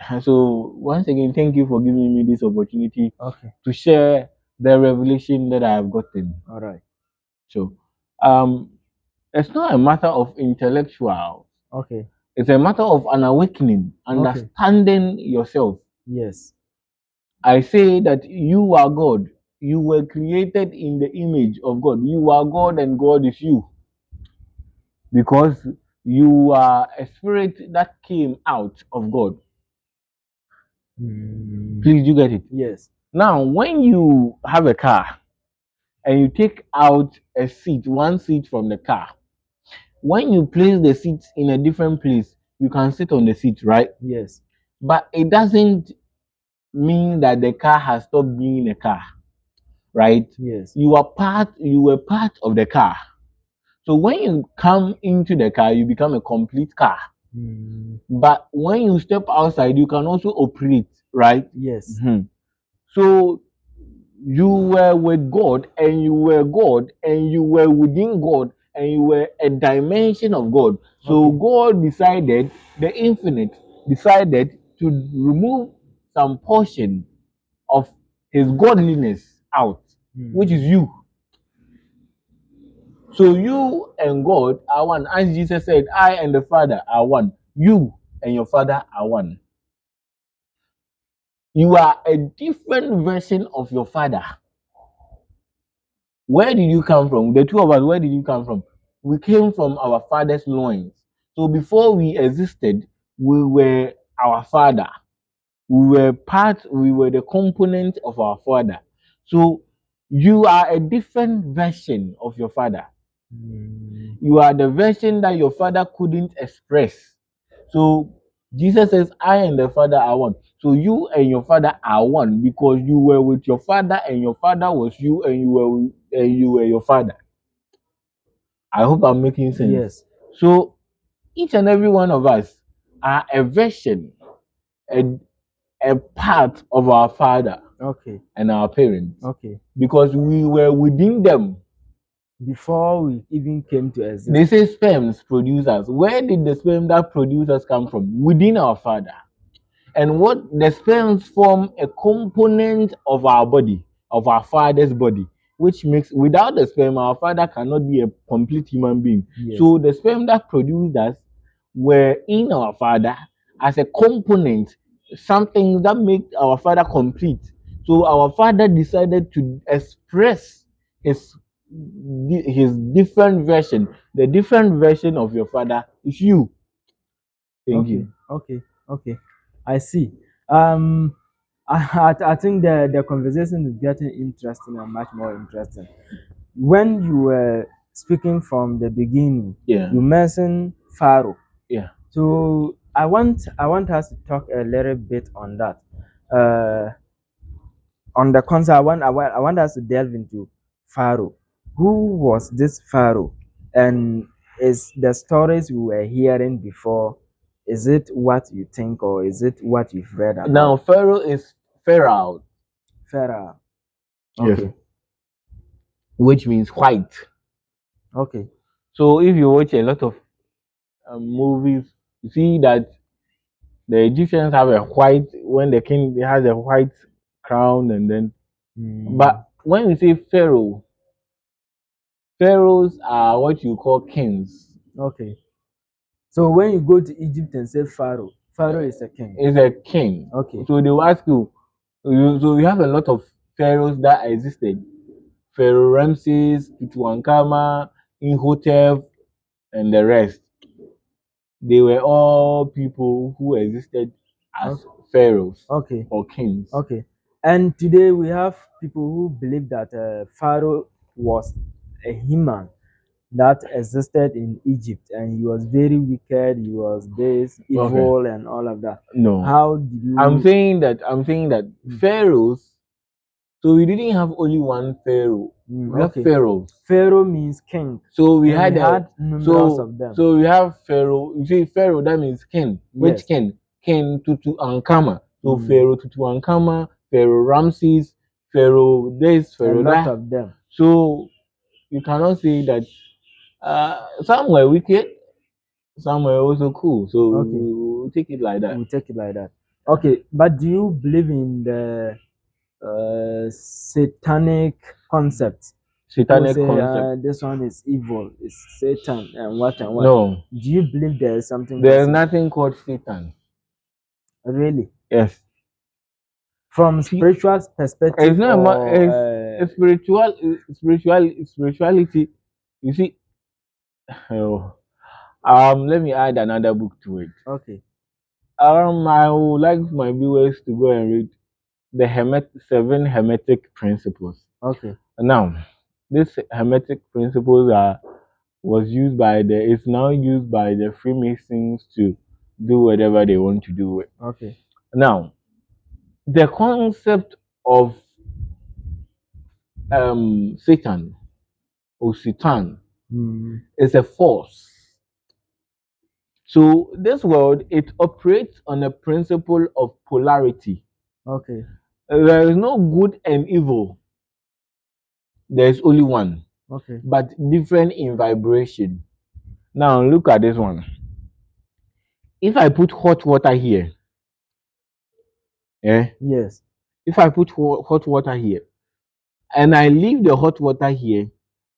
And so once again, thank you for giving me this opportunity Okay. to share the revelation that I have gotten. All right. So um it's not a matter of intellectual, Okay. it's a matter of an awakening, Okay. understanding yourself. Yes. I say that you are God. You were created in the image of God. You are God and God is you. Because you are a spirit that came out of God. Please, you get it? Yes. Now, when you have a car and you take out a seat, one seat from the car, when you place the seat in a different place, you can sit on the seat, right? Yes. But it doesn't mean that the car has stopped being a car, right? Yes. You were part of the car. So when you come into the car, you become a complete car. But when you step outside, you can also operate, right? Yes. So you were with God, and you were God, and you were within God, and you were a dimension of God. So Okay. God decided, the infinite decided to remove some portion of his godliness out, which is you. So you and God are one. As Jesus said, I and the Father are one. You and your Father are one. You are a different version of your Father. Where did you come from? The two of us, where did you come from? We came from our father's loins. So before we existed, we were our father. We were the component of our father. So you are a different version of your father. You are the version that your father couldn't express. So Jesus says, I and the Father are one. So you and your father are one because you were with your father and your father was you and you were your father. I hope I'm making sense. Yes. So each and every one of us are a version, a, a part of our father Okay. and our parents. Okay. Because we were within them. Before we even came to exist. They say sperms produce us. Where did the sperm that produce us come from? Within our father. And what the sperms form a component of our body, of our father's body, which makes without the sperm, our father cannot be a complete human being. Yes. So the sperm that produced us were in our father as a component, something that makes our father complete. So our father decided to express his his different version. The different version of your father is you. Thank Okay. you. Okay. Okay. I see. I think the conversation is getting interesting and much more interesting. When you were speaking from the beginning, Yeah. you mentioned Pharaoh. Yeah. So I want us to talk a little bit on that. Uh, on the concept, I want us to delve into Pharaoh. Who was this Pharaoh? And is the stories we were hearing before, is it what you think or is it what you've read about? Now Pharaoh is Pharaoh. Pharaoh. Yes. Okay. Which means white. Okay. So if you watch a lot of movies, you see that the Egyptians have a white when the king has a white crown, and then. But when you say Pharaoh, pharaohs are what you call kings. Okay. So when you go to Egypt and say Pharaoh, Pharaoh is a king. Is a king. Okay. So they will ask you. So you have a lot of pharaohs that existed. Pharaoh Ramses, Tutankhamun, Imhotep, and the rest. They were all people who existed as pharaohs Okay. or kings. Okay. And today we have people who believe that Pharaoh was a human that existed in Egypt, and he was very wicked. He was this Okay. evil and all of that. No. How did you? I'm saying that pharaohs. So we didn't have only one pharaoh. We have Okay. pharaohs. Pharaoh means king. So we And had we a had numerous so of them. so we have pharaoh. You see, pharaoh that means king. Which Yes. king? King Tutankhamun. So Mm. Pharaoh Tutankhamun, Pharaoh Ramses, Pharaoh this, A Pharaoh lot that. of them. So you cannot say that some were wicked, some were also cool. So Okay. we'll take it like that. We'll take it like that. Okay, but do you believe in the satanic concept? People Satanic say concept. this one is evil, it's Satan, and what and what. No, Do you believe there is something called there's Satan? nothing called Satan. Really? Yes. From spiritual It's perspective not or it's spiritual spirituality. You see, oh, let me add another book to it. okay, I would like my viewers to go and read the seven Hermetic principles. okay, Now, these Hermetic principles it's now used by the Freemasons to do whatever they want to do with. okay. Now, the concept of Satan or Satan Mm, is a force. So this world it operates on a principle of polarity. okay, There is no good and evil. There is only one, okay. but different in vibration. Now look at this one. If I put hot water here, eh? Yes, If I put hot water here and I leave the hot water here,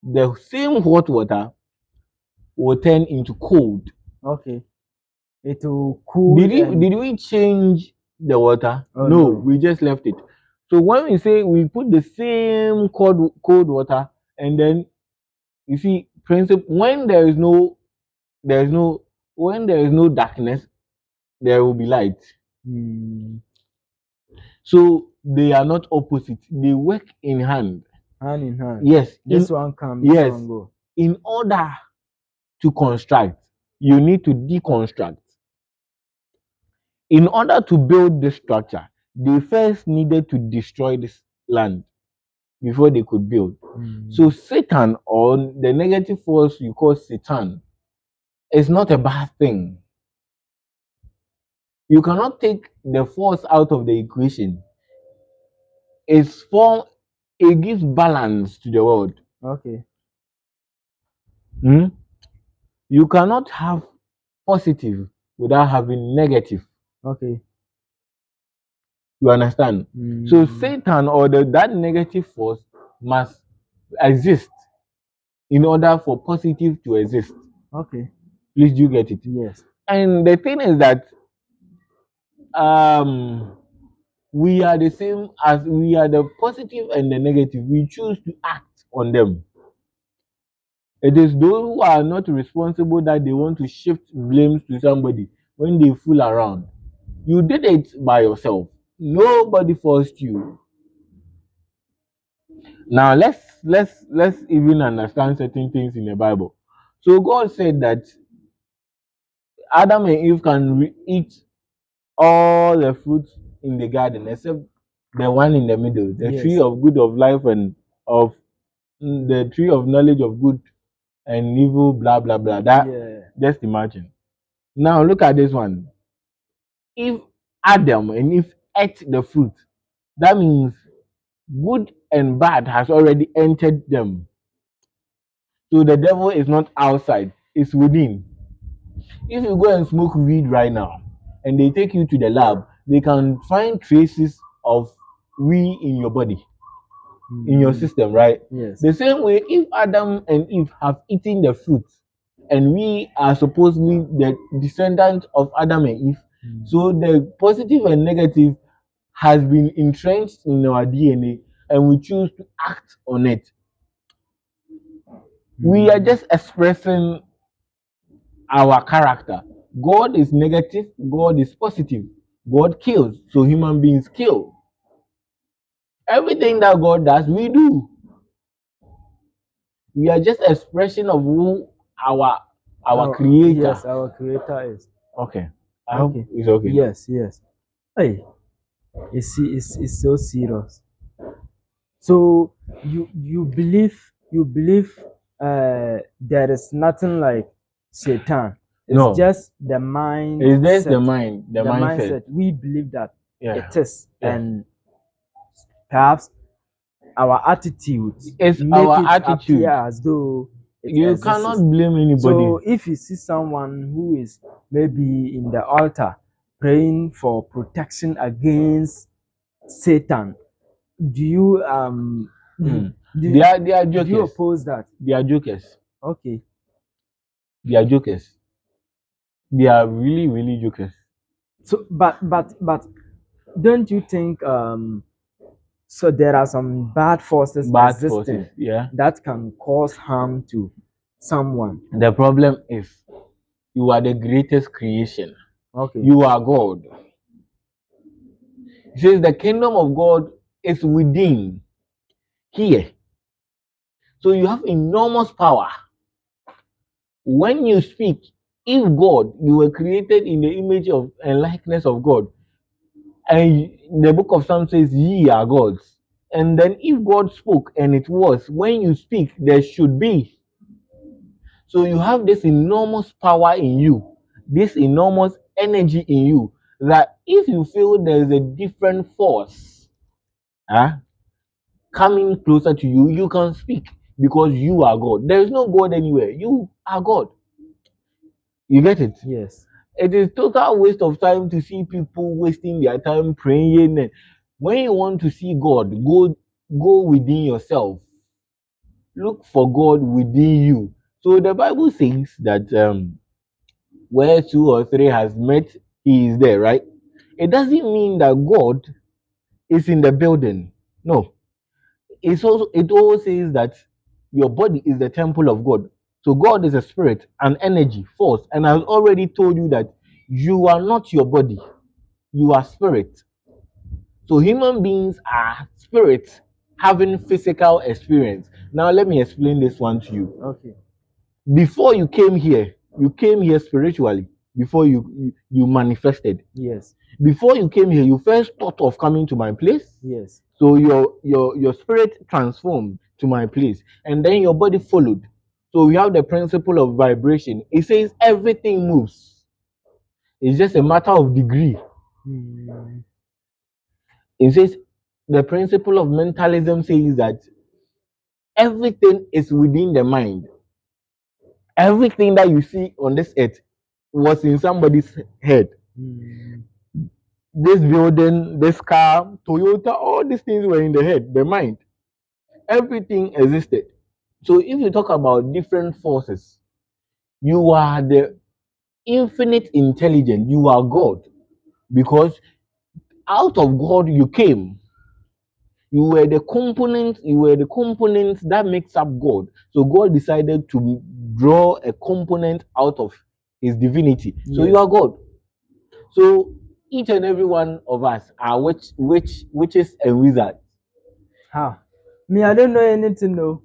the same hot water will turn into cold. okay. It will cool Did we change the water? oh No, no. we just left it. So when we say we put the same cold water and then you see principle when there is no when there is no darkness, there will be light. Mm, So they are not opposite. They work in hand. hand in hand. Yes, This one come, this yes. one go. In order to construct, you need to deconstruct. In order to build this structure, they first needed to destroy this land before they could build. Mm, So Satan or the negative force you call Satan is not a bad thing. You cannot take the force out of the equation. It's form it gives balance to the world. okay, Hmm? You cannot have positive without having negative. okay. You understand? So Mm, Satan or that negative force must exist in order for positive to exist. okay. Please do you get it? Yes. And the thing is that um we are the same as we are the positive and the negative. We choose to act on them. It is those who are not responsible that they want to shift blames to somebody when they fool around. You did it by yourself. Nobody forced you. Now let's even understand certain things in the Bible. So God said that Adam and Eve can eat all the fruits in the garden except the one in the middle, the Yes. tree of good of life and of the tree of knowledge of good and evil, blah blah blah. That Yeah. just imagine. Now look at this one. If Adam and Eve ate the fruit, that means good and bad has already entered them. So the devil is not outside, it's within. If you go and smoke weed right now and they take you to the lab, they can find traces of weed in your body, in your system, right? Yes. The same way, if Adam and Eve have eaten the fruit and we are supposedly the descendants of Adam and Eve, so the positive and negative has been entrenched in our DNA and we choose to act on it. We are Mm. just expressing our character. God is negative, God is positive. God kills, so human beings kill. Everything that God does, we do. We are just expression of who our our creator. Yes, our creator is. Okay. I hope Okay. it's okay now. Yes, yes. Hey, it's so serious. So you believe there is nothing like Satan. It's No, just the it's just mindset. the mind, the The mindset. mindset. We believe that Yeah. it is, Yeah. and perhaps our attitude It's make our it appear attitude. as though it You cannot exists. blame anybody. So if you see someone who is maybe in the altar praying for protection against Satan, do you Hmm. do, They are do you jokers. oppose that? They are jokers. Okay. They are jokers. They are really, really jokers. So but don't you think so there are some bad forces Bad forces. existing Yeah. that can cause harm to someone? The problem is you are the greatest creation. Okay. You are God. It says the kingdom of God is within here. So you have enormous power. When you speak, if God, you were created in the image of and likeness of God, and the book of Psalms says, ye are gods. And then if God spoke and it was, when you speak, there should be. So you have this enormous power in you, this enormous energy in you, that if you feel there is a different force huh, coming closer to you, you can speak because you are God. There is no God anywhere. You are God. You get it? Yes. It is total waste of time to see people wasting their time praying. When you want to see God, go within yourself. Look for God within you. So the Bible says that where two or three has met, he is there, right? It doesn't mean that God is in the building. No. It also says that your body is the temple of God. So God is a spirit, an energy, force. And I've already told you that you are not your body, you are spirit. So human beings are spirits having physical experience. Now let me explain this one to you. Okay. Before you came here spiritually. Before you manifested. Yes. Before you came here, you first thought of coming to my place. Yes. So your spirit transformed to my place, and then your body followed. So we have the principle of vibration. It says everything moves. It's just a matter of degree. Mm. It says the principle of mentalism says that everything is within the mind. Everything that you see on this earth was in somebody's head. Mm. This building, this car, Toyota, all these things were in the head, the mind. Everything existed. So if you talk about different forces, you are the infinite intelligence. You are God because out of God you came. You were the component that makes up God. So God decided to draw a component out of his divinity. So you Yes. are God. So each and every one of us are witches and wizards. How? Me, I don't know anything. No.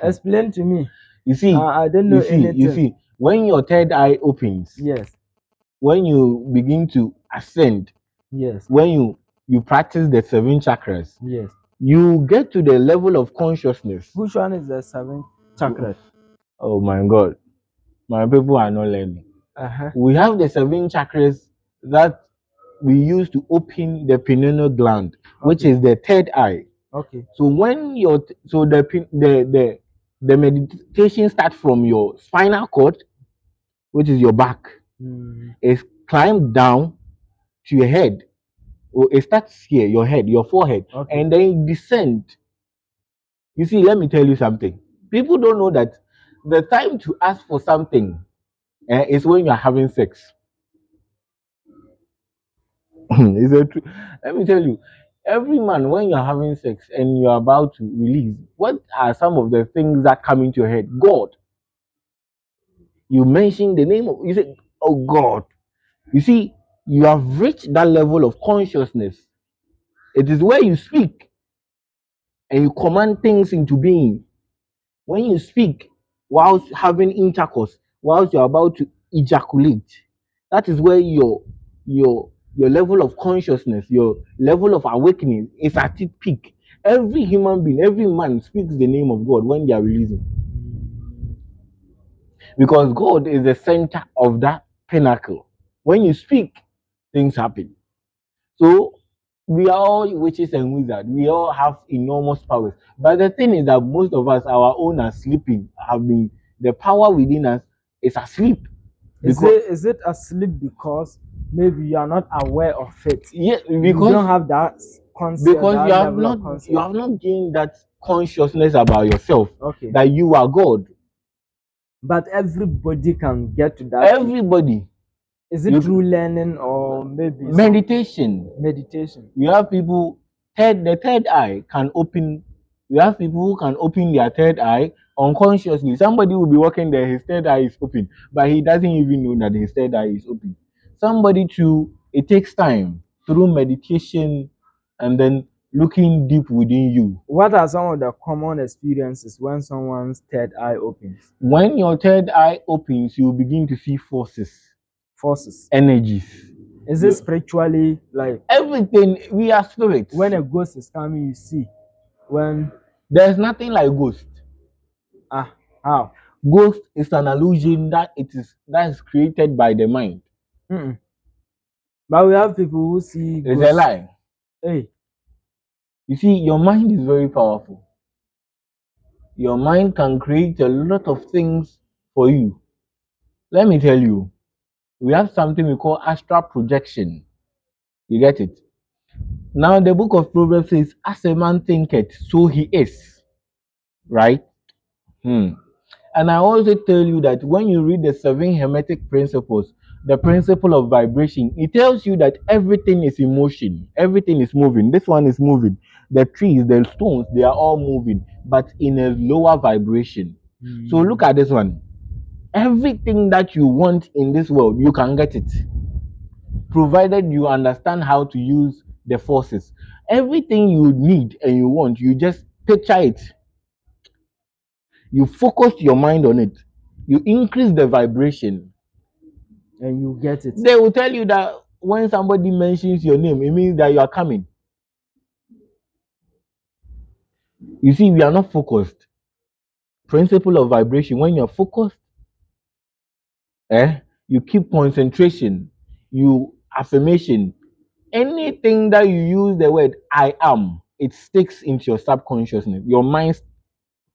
Explain to me. You see, I don't know anything. when your third eye opens, Yes. when you begin to ascend, Yes. when you practice the seven chakras, Yes. you get to the level of consciousness. Which one is the seven chakra? Oh my God, my people are not learning. Uh-huh. We have the seven chakras that we use to open the pineal gland, which Okay. is the third eye. Okay. So when your so the meditation starts from your spinal cord, which is your back, Mm. is climbed down to your head. Or it starts here, your head, your forehead, Okay. and then it descend. You see, let me tell you something. People don't know that the time to ask for something is when you are having sex. Is it true? Let me tell you. Every man, when you're having sex and you're about to release, what are some of the things that come into your head? God. You mention the name of, you say, oh God. You see, you have reached that level of consciousness. It is where you speak and you command things into being. When you speak whilst having intercourse, whilst you're about to ejaculate, that is where your level of consciousness, your level of awakening is at its peak. Every human being, every man speaks the name of God when they are releasing. Because God is the center of that pinnacle. When you speak, things happen. So we are all witches and wizards. We all have enormous powers. But the thing is that most of us, our own are sleeping. Have been the power within us is asleep. Is it asleep because maybe you are not aware of it? Yeah, You don't have that concept, because that level of concept. you have not gained that consciousness about yourself. Okay. That you are God. But everybody can get to that. Everybody. Is it through learning or maybe meditation? Meditation. You have people the third eye can open. You have people who can open their third eye unconsciously. Somebody will be walking there, his third eye is open, but he doesn't even know that his third eye is open. Somebody too, it takes time through meditation and then looking deep within you. What are some of the common experiences when someone's third eye opens? When your third eye opens, you begin to see forces, energies. Is it spiritually, like everything? We are spirits. When a ghost is coming, you see. When there's nothing like ghost. How? Ghost is an illusion that is created by the mind. But we have people who see ghosts. It's a lie. Hey. You see, your mind is very powerful. Your mind can create a lot of things for you. Let me tell you, we have something we call astral projection. You get it? Now, the book of Proverbs says, as a man thinketh, so he is. Right? And I also tell you that when you read the 7 Hermetic principles, the principle of vibration, it tells you that everything is in motion, everything is moving. This one is moving. The trees, the stones, they are all moving, but in a lower vibration. So look at this one. Everything that you want in this world, you can get it, provided you understand how to use the forces. Everything you need and you want, you just picture it. You focus your mind on it. You increase the vibration. And you get it. They will tell you that when somebody mentions your name, it means that you are coming. You see, we are not focused. Principle of vibration, when you're focused, you keep concentration, you affirmation. Anything that you use the word I am, it sticks into your subconsciousness. Your mind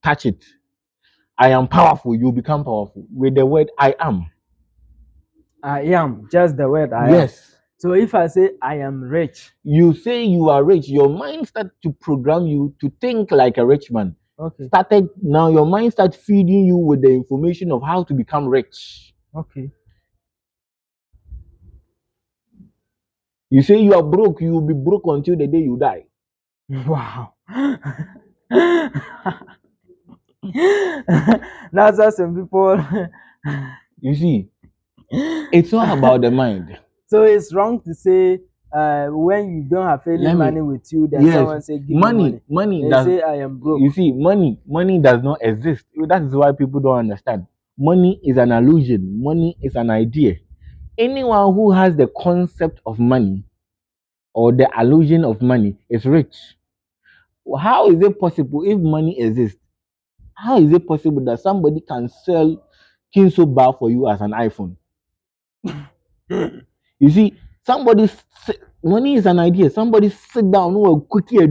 touch it. I am powerful, you become powerful with the word I am. I am, just the word I am. Yes. So if I say I am rich, you say you are rich, your mind starts to program you to think like a rich man. Okay. Now your mind starts feeding you with the information of how to become rich. Okay. You say you are broke, you will be broke until the day you die. Wow. That's how some people. You see, it's all about the mind. So it's wrong to say when you don't have any money with you, then someone say give me money. They say I am broke. You see, money does not exist. That is why people don't understand. Money is an illusion. Money is an idea. Anyone who has the concept of money or the illusion of money is rich. How is it possible if money exists? How is it possible that somebody can sell Kinso bar for you as an iPhone? You see, money is an idea. Somebody sit down, will quickly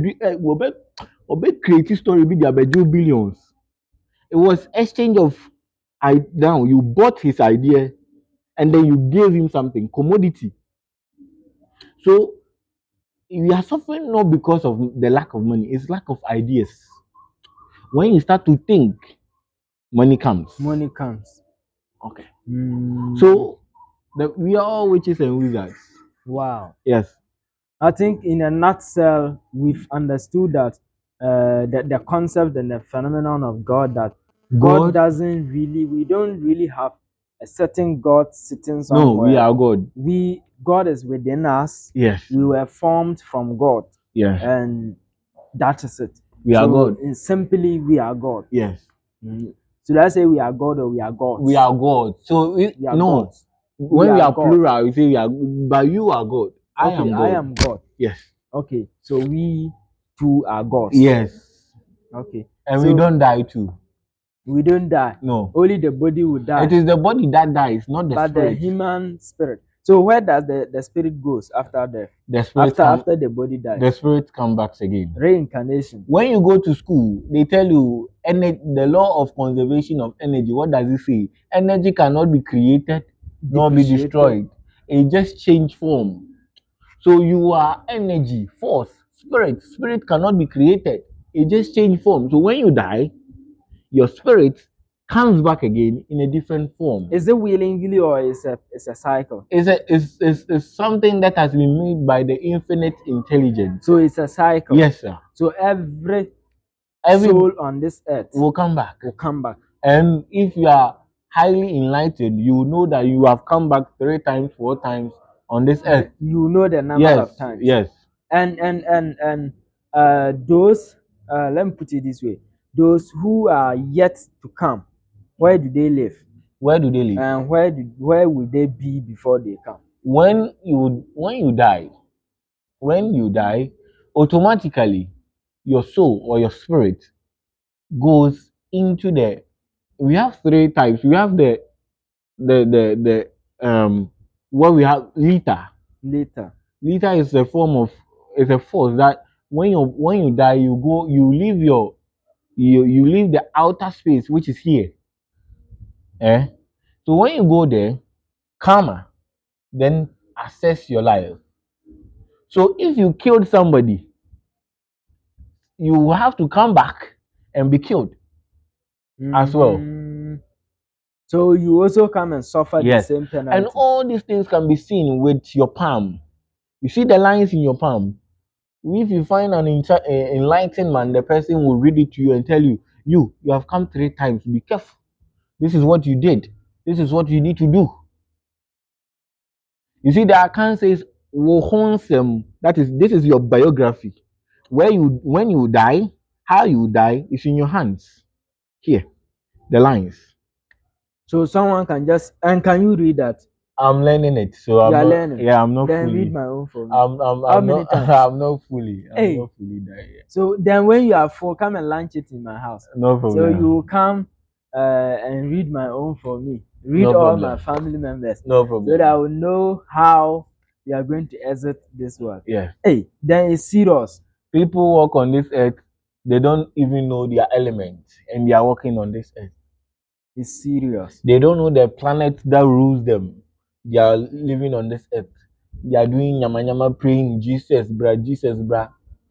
create a story with their billions. It was exchange of now you bought his idea and then you gave him something, commodity. So we are suffering not because of the lack of money, it's lack of ideas. When you start to think, money comes. Money comes. Okay. So we are all witches and wizards. Wow. Yes. I think in a nutshell, we've understood that the concept and the phenomenon of God, that God God, doesn't really, we don't really have a certain God sitting no, we somewhere. are God. God is within us. Yes, We were formed from God, yes, and that is it. we are So God. simply, we are God. Yes, Mhm. Should I say we are God or we are gods? we are God. So We are no, gods. We when we are are God. plural, we say we are. But you are God. I Okay, am I God. am God. Yes, Okay, so we two are gods. yes, Okay, and we so don't die too. we don't die. No, Only the body will die. it is the body that dies, not the But the spirit. human spirit. So where does the spirit goes after death? The spirit After the body dies. the spirit come back again. Reincarnation. When you go to school, they tell you the law of conservation of energy. What does it say? Energy cannot be created nor be Depreciated. destroyed. It just change form. So you are energy, force, spirit. Spirit cannot be created. It just change form. So when you die, your spirit comes back again in a different form. Is it willingly or is a cycle? It's something that has been made by the infinite intelligence. So it's a cycle. Yes, sir. So every Every soul on this earth will come back. will come back. And if you are highly enlightened, you know that you have come back 3 times, 4 times on this earth. You know the number Yes, of times. yes. And those let me put it this way: those who are yet to come, where do they live? Where do they live? And where will they be before they come? When you die, automatically your soul or your spirit goes into the. We have 3 types. We have the what we have liter. Later. Liter is a form of is a force that when you die you leave you leave the outer space which is here. Eh? So when you go there, karma then assess your life. So if you killed somebody, you will have to come back and be killed as well. So you also come and suffer the Yes. same penalty. And all these things can be seen with your palm. You see the lines in your palm. If you find an enlightened man, the person will read it to you and tell you, you have come 3 times. Be careful. This is what you did. This is what you need to do. You see, the account says, that is, this is your biography. When you die, how you die is in your hands. Here, the lines. So someone can just, and can you read that? I'm learning it, so You are learning. Yeah, I'm not then fully. read my own for me. How many not, times? I'm not fully. Hey. Not fully there yet. So then when you are full, come and lunch it in my house. No problem. So you come and read my own for me. Read No all problem. my family members. No problem. So that I will know how we are going to exit this world. Yeah. Hey, then it's serious. People walk on this earth, they don't even know their element, and they are walking on this earth. It's serious. They don't know the planet that rules them. They are living on this earth. They are doing yama yama, praying Jesus, bra,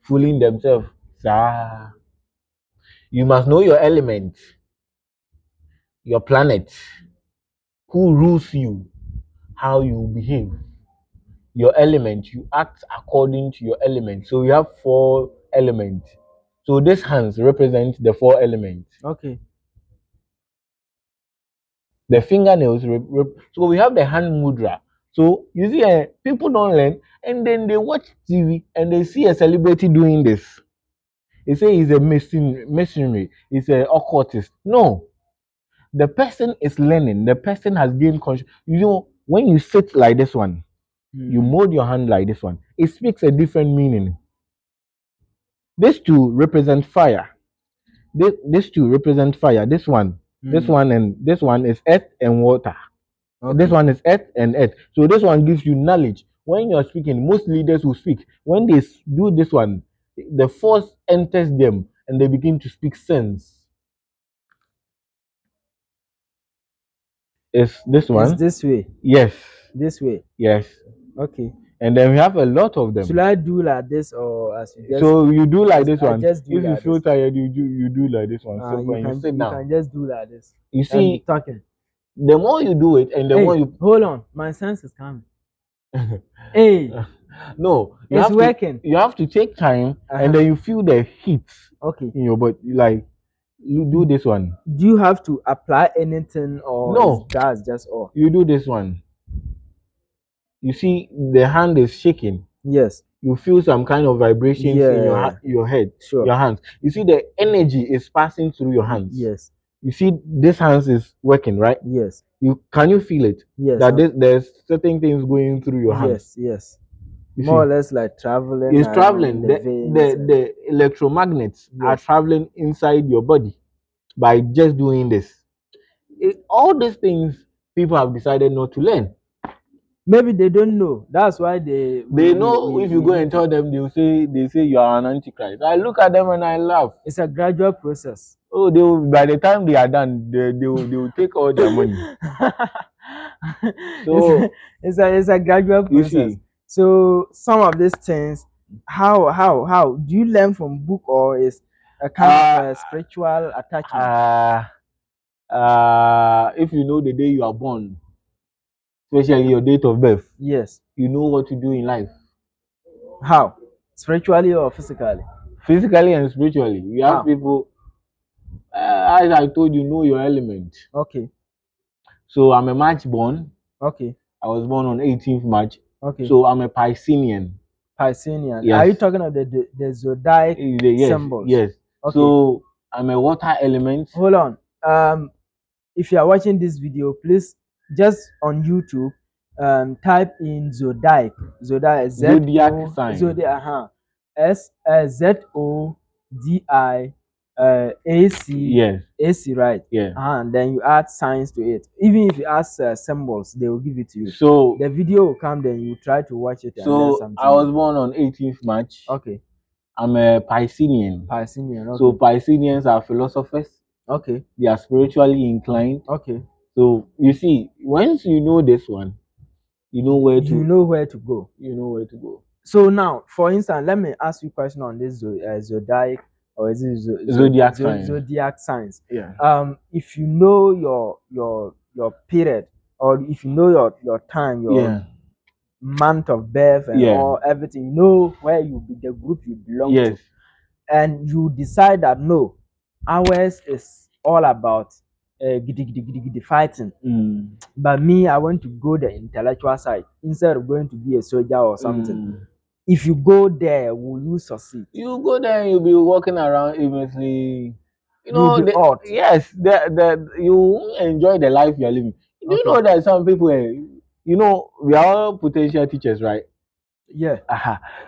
fooling themselves. Sir, you must know your element, your planet, who rules you, how you behave. Your element, you act according to your element. So we have 4 elements. So this hands represent the 4 elements. Okay. The fingernails. So we have the hand mudra. So you see, people don't learn, and then they watch TV and they see a celebrity doing this. They say he's a masonry, he's an occultist. No, the person is learning. The person has gained conscious. You know, when you sit like this one, you mold your hand like this one. It speaks a different meaning. These two represent fire. These two represent fire. This one, and this one is earth and water. Okay. This one is earth and earth. So this one gives you knowledge. When you are speaking, most leaders will speak. When they do this one, the force enters them and they begin to speak sense. Is this one? It's this way. Yes. This way. Yes. Okay. And then we have a lot of them. Should I do like this or as you just? So you do like this one. Just do if like you feel this. Tired, you do like this one. Simple, and you sit down. You can just do like this. You see, talking. The more you do it, and the more you hold on, my sense is coming. Hey, No, It's working. you have to take time, and then you feel the heat Okay. in your body. Like, you do this one. Do you have to apply anything, or No, that's just all? you do this one. You see, the hand is shaking. Yes. You feel some kind of vibrations in Yeah. your head, Sure. your hands. You see, the energy is passing through your hands. Yes. You see, this hands is working, right? Yes. Can you feel it? Yes. That there's certain things going through your hands. Yes. You More see, or less like traveling. it's around traveling. the veins. The electromagnets are Yes. traveling inside your body by just doing this. All these things people have decided not to learn. Maybe they don't know. That's why they know if you go and tell them, they say you are an antichrist. I look at them and I laugh. It's a gradual process. Oh, by the time they are done, they will take all their money. So it's a gradual process. You see, so some of these things, how do you learn from book, or is a kind of a spiritual attachment? If you know the day you are born, especially your date of birth, Yes. you know what to do in life. How? Spiritually or physically? Physically and spiritually. We have people, as I told you, know your element. Okay. So I'm a March born. Okay. I was born on 18th March. Okay. So I'm a Piscean. Piscean. Yes. Are you talking of the zodiac symbols? Yes. Okay. So I'm a water element. Hold on. If you are watching this video, please just on YouTube, type in zodiac Zodiac sign. Zodiac, ZODI AC. Yes. AC, right? Yeah. And then you add signs to it. Even if you ask symbols, they will give it to you. So the video will come, then you try to watch it. So I was born on 18th March. Okay. I'm a Piscean. Piscean. Okay. So Pisceans are philosophers. Okay. They are spiritually inclined. Okay. So you see, once you know this one, you know where to go. You know where to go. So now, for instance, let me ask you a question on this zodiac, or is it zodiac signs? Yeah. If you know your period, or if you know your time, your month of birth, and all everything, you know where the group you belong to, and you decide that no, ours is all about fighting. But me, I want to go the intellectual side instead of going to be a soldier or something. If you go there, will you succeed? You go there, you'll be walking around aimlessly. You know, odd. Yes, you enjoy the life you're living. Do you know that some people, we are all potential teachers, right? Yeah.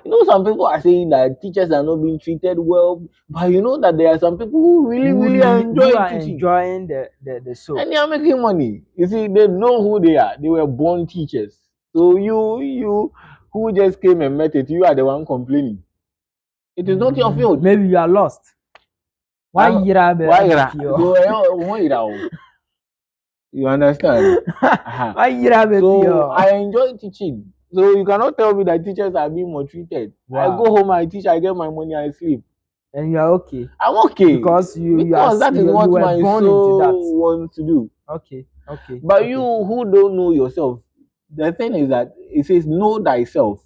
You know, some people are saying that teachers are not being treated well, but you know that there are some people who really enjoy teaching. Enjoying the show. And they are making money. You see, they know who they are. They were born teachers. So you who just came and met it, you are the one complaining. It is not your field. Maybe you are lost. Why you understand? So I enjoy teaching. So you cannot tell me that teachers are being maltreated. Wow. I go home, I teach, I get my money, I sleep. And you are okay. I'm okay. Because that is what my soul wants to do. Okay. But you who don't know yourself, the thing is that it says know thyself.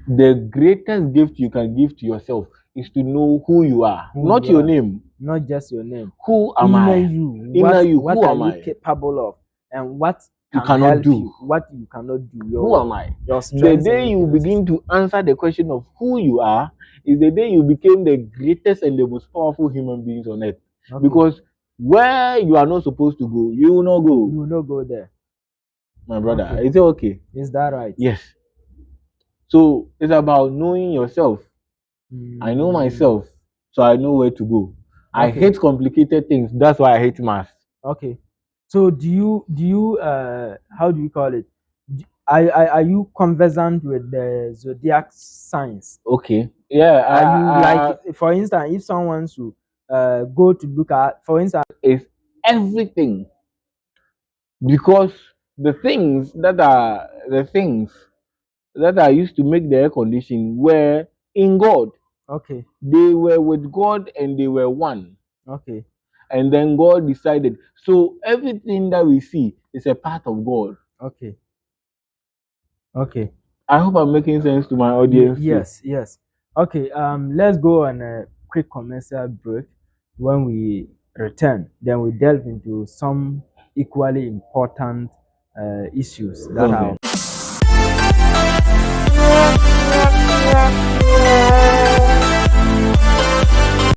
The greatest gift you can give to yourself is to know who you are, not your name. Not just your name. Who am I? Inner you. What are you capable of, and what you cannot do? What you cannot do? Who am I? The day you begin to answer the question of who you are is the day you became the greatest and the most powerful human beings on earth. Because where you are not supposed to go, you will not go. You will not go there. My brother, is it okay? Is that right? Yes. So it's about knowing yourself. I know myself, so I know where to go. I hate complicated things. That's why I hate math. Okay. So do you how do you call it? Are you conversant with the zodiac signs? Okay. Yeah. Are you like, for instance, if someone should go to look at, for instance, it's everything, because the things that are used to make the air condition were in God. Okay. They were with God and they were one. Okay. And then God decided. So everything that we see is a part of God. Okay. Okay. I hope I'm making sense to my audience too. Yes, yes. Okay, let's go on a quick commercial break. When we return, then we delve into some equally important issues that Go are. ahead.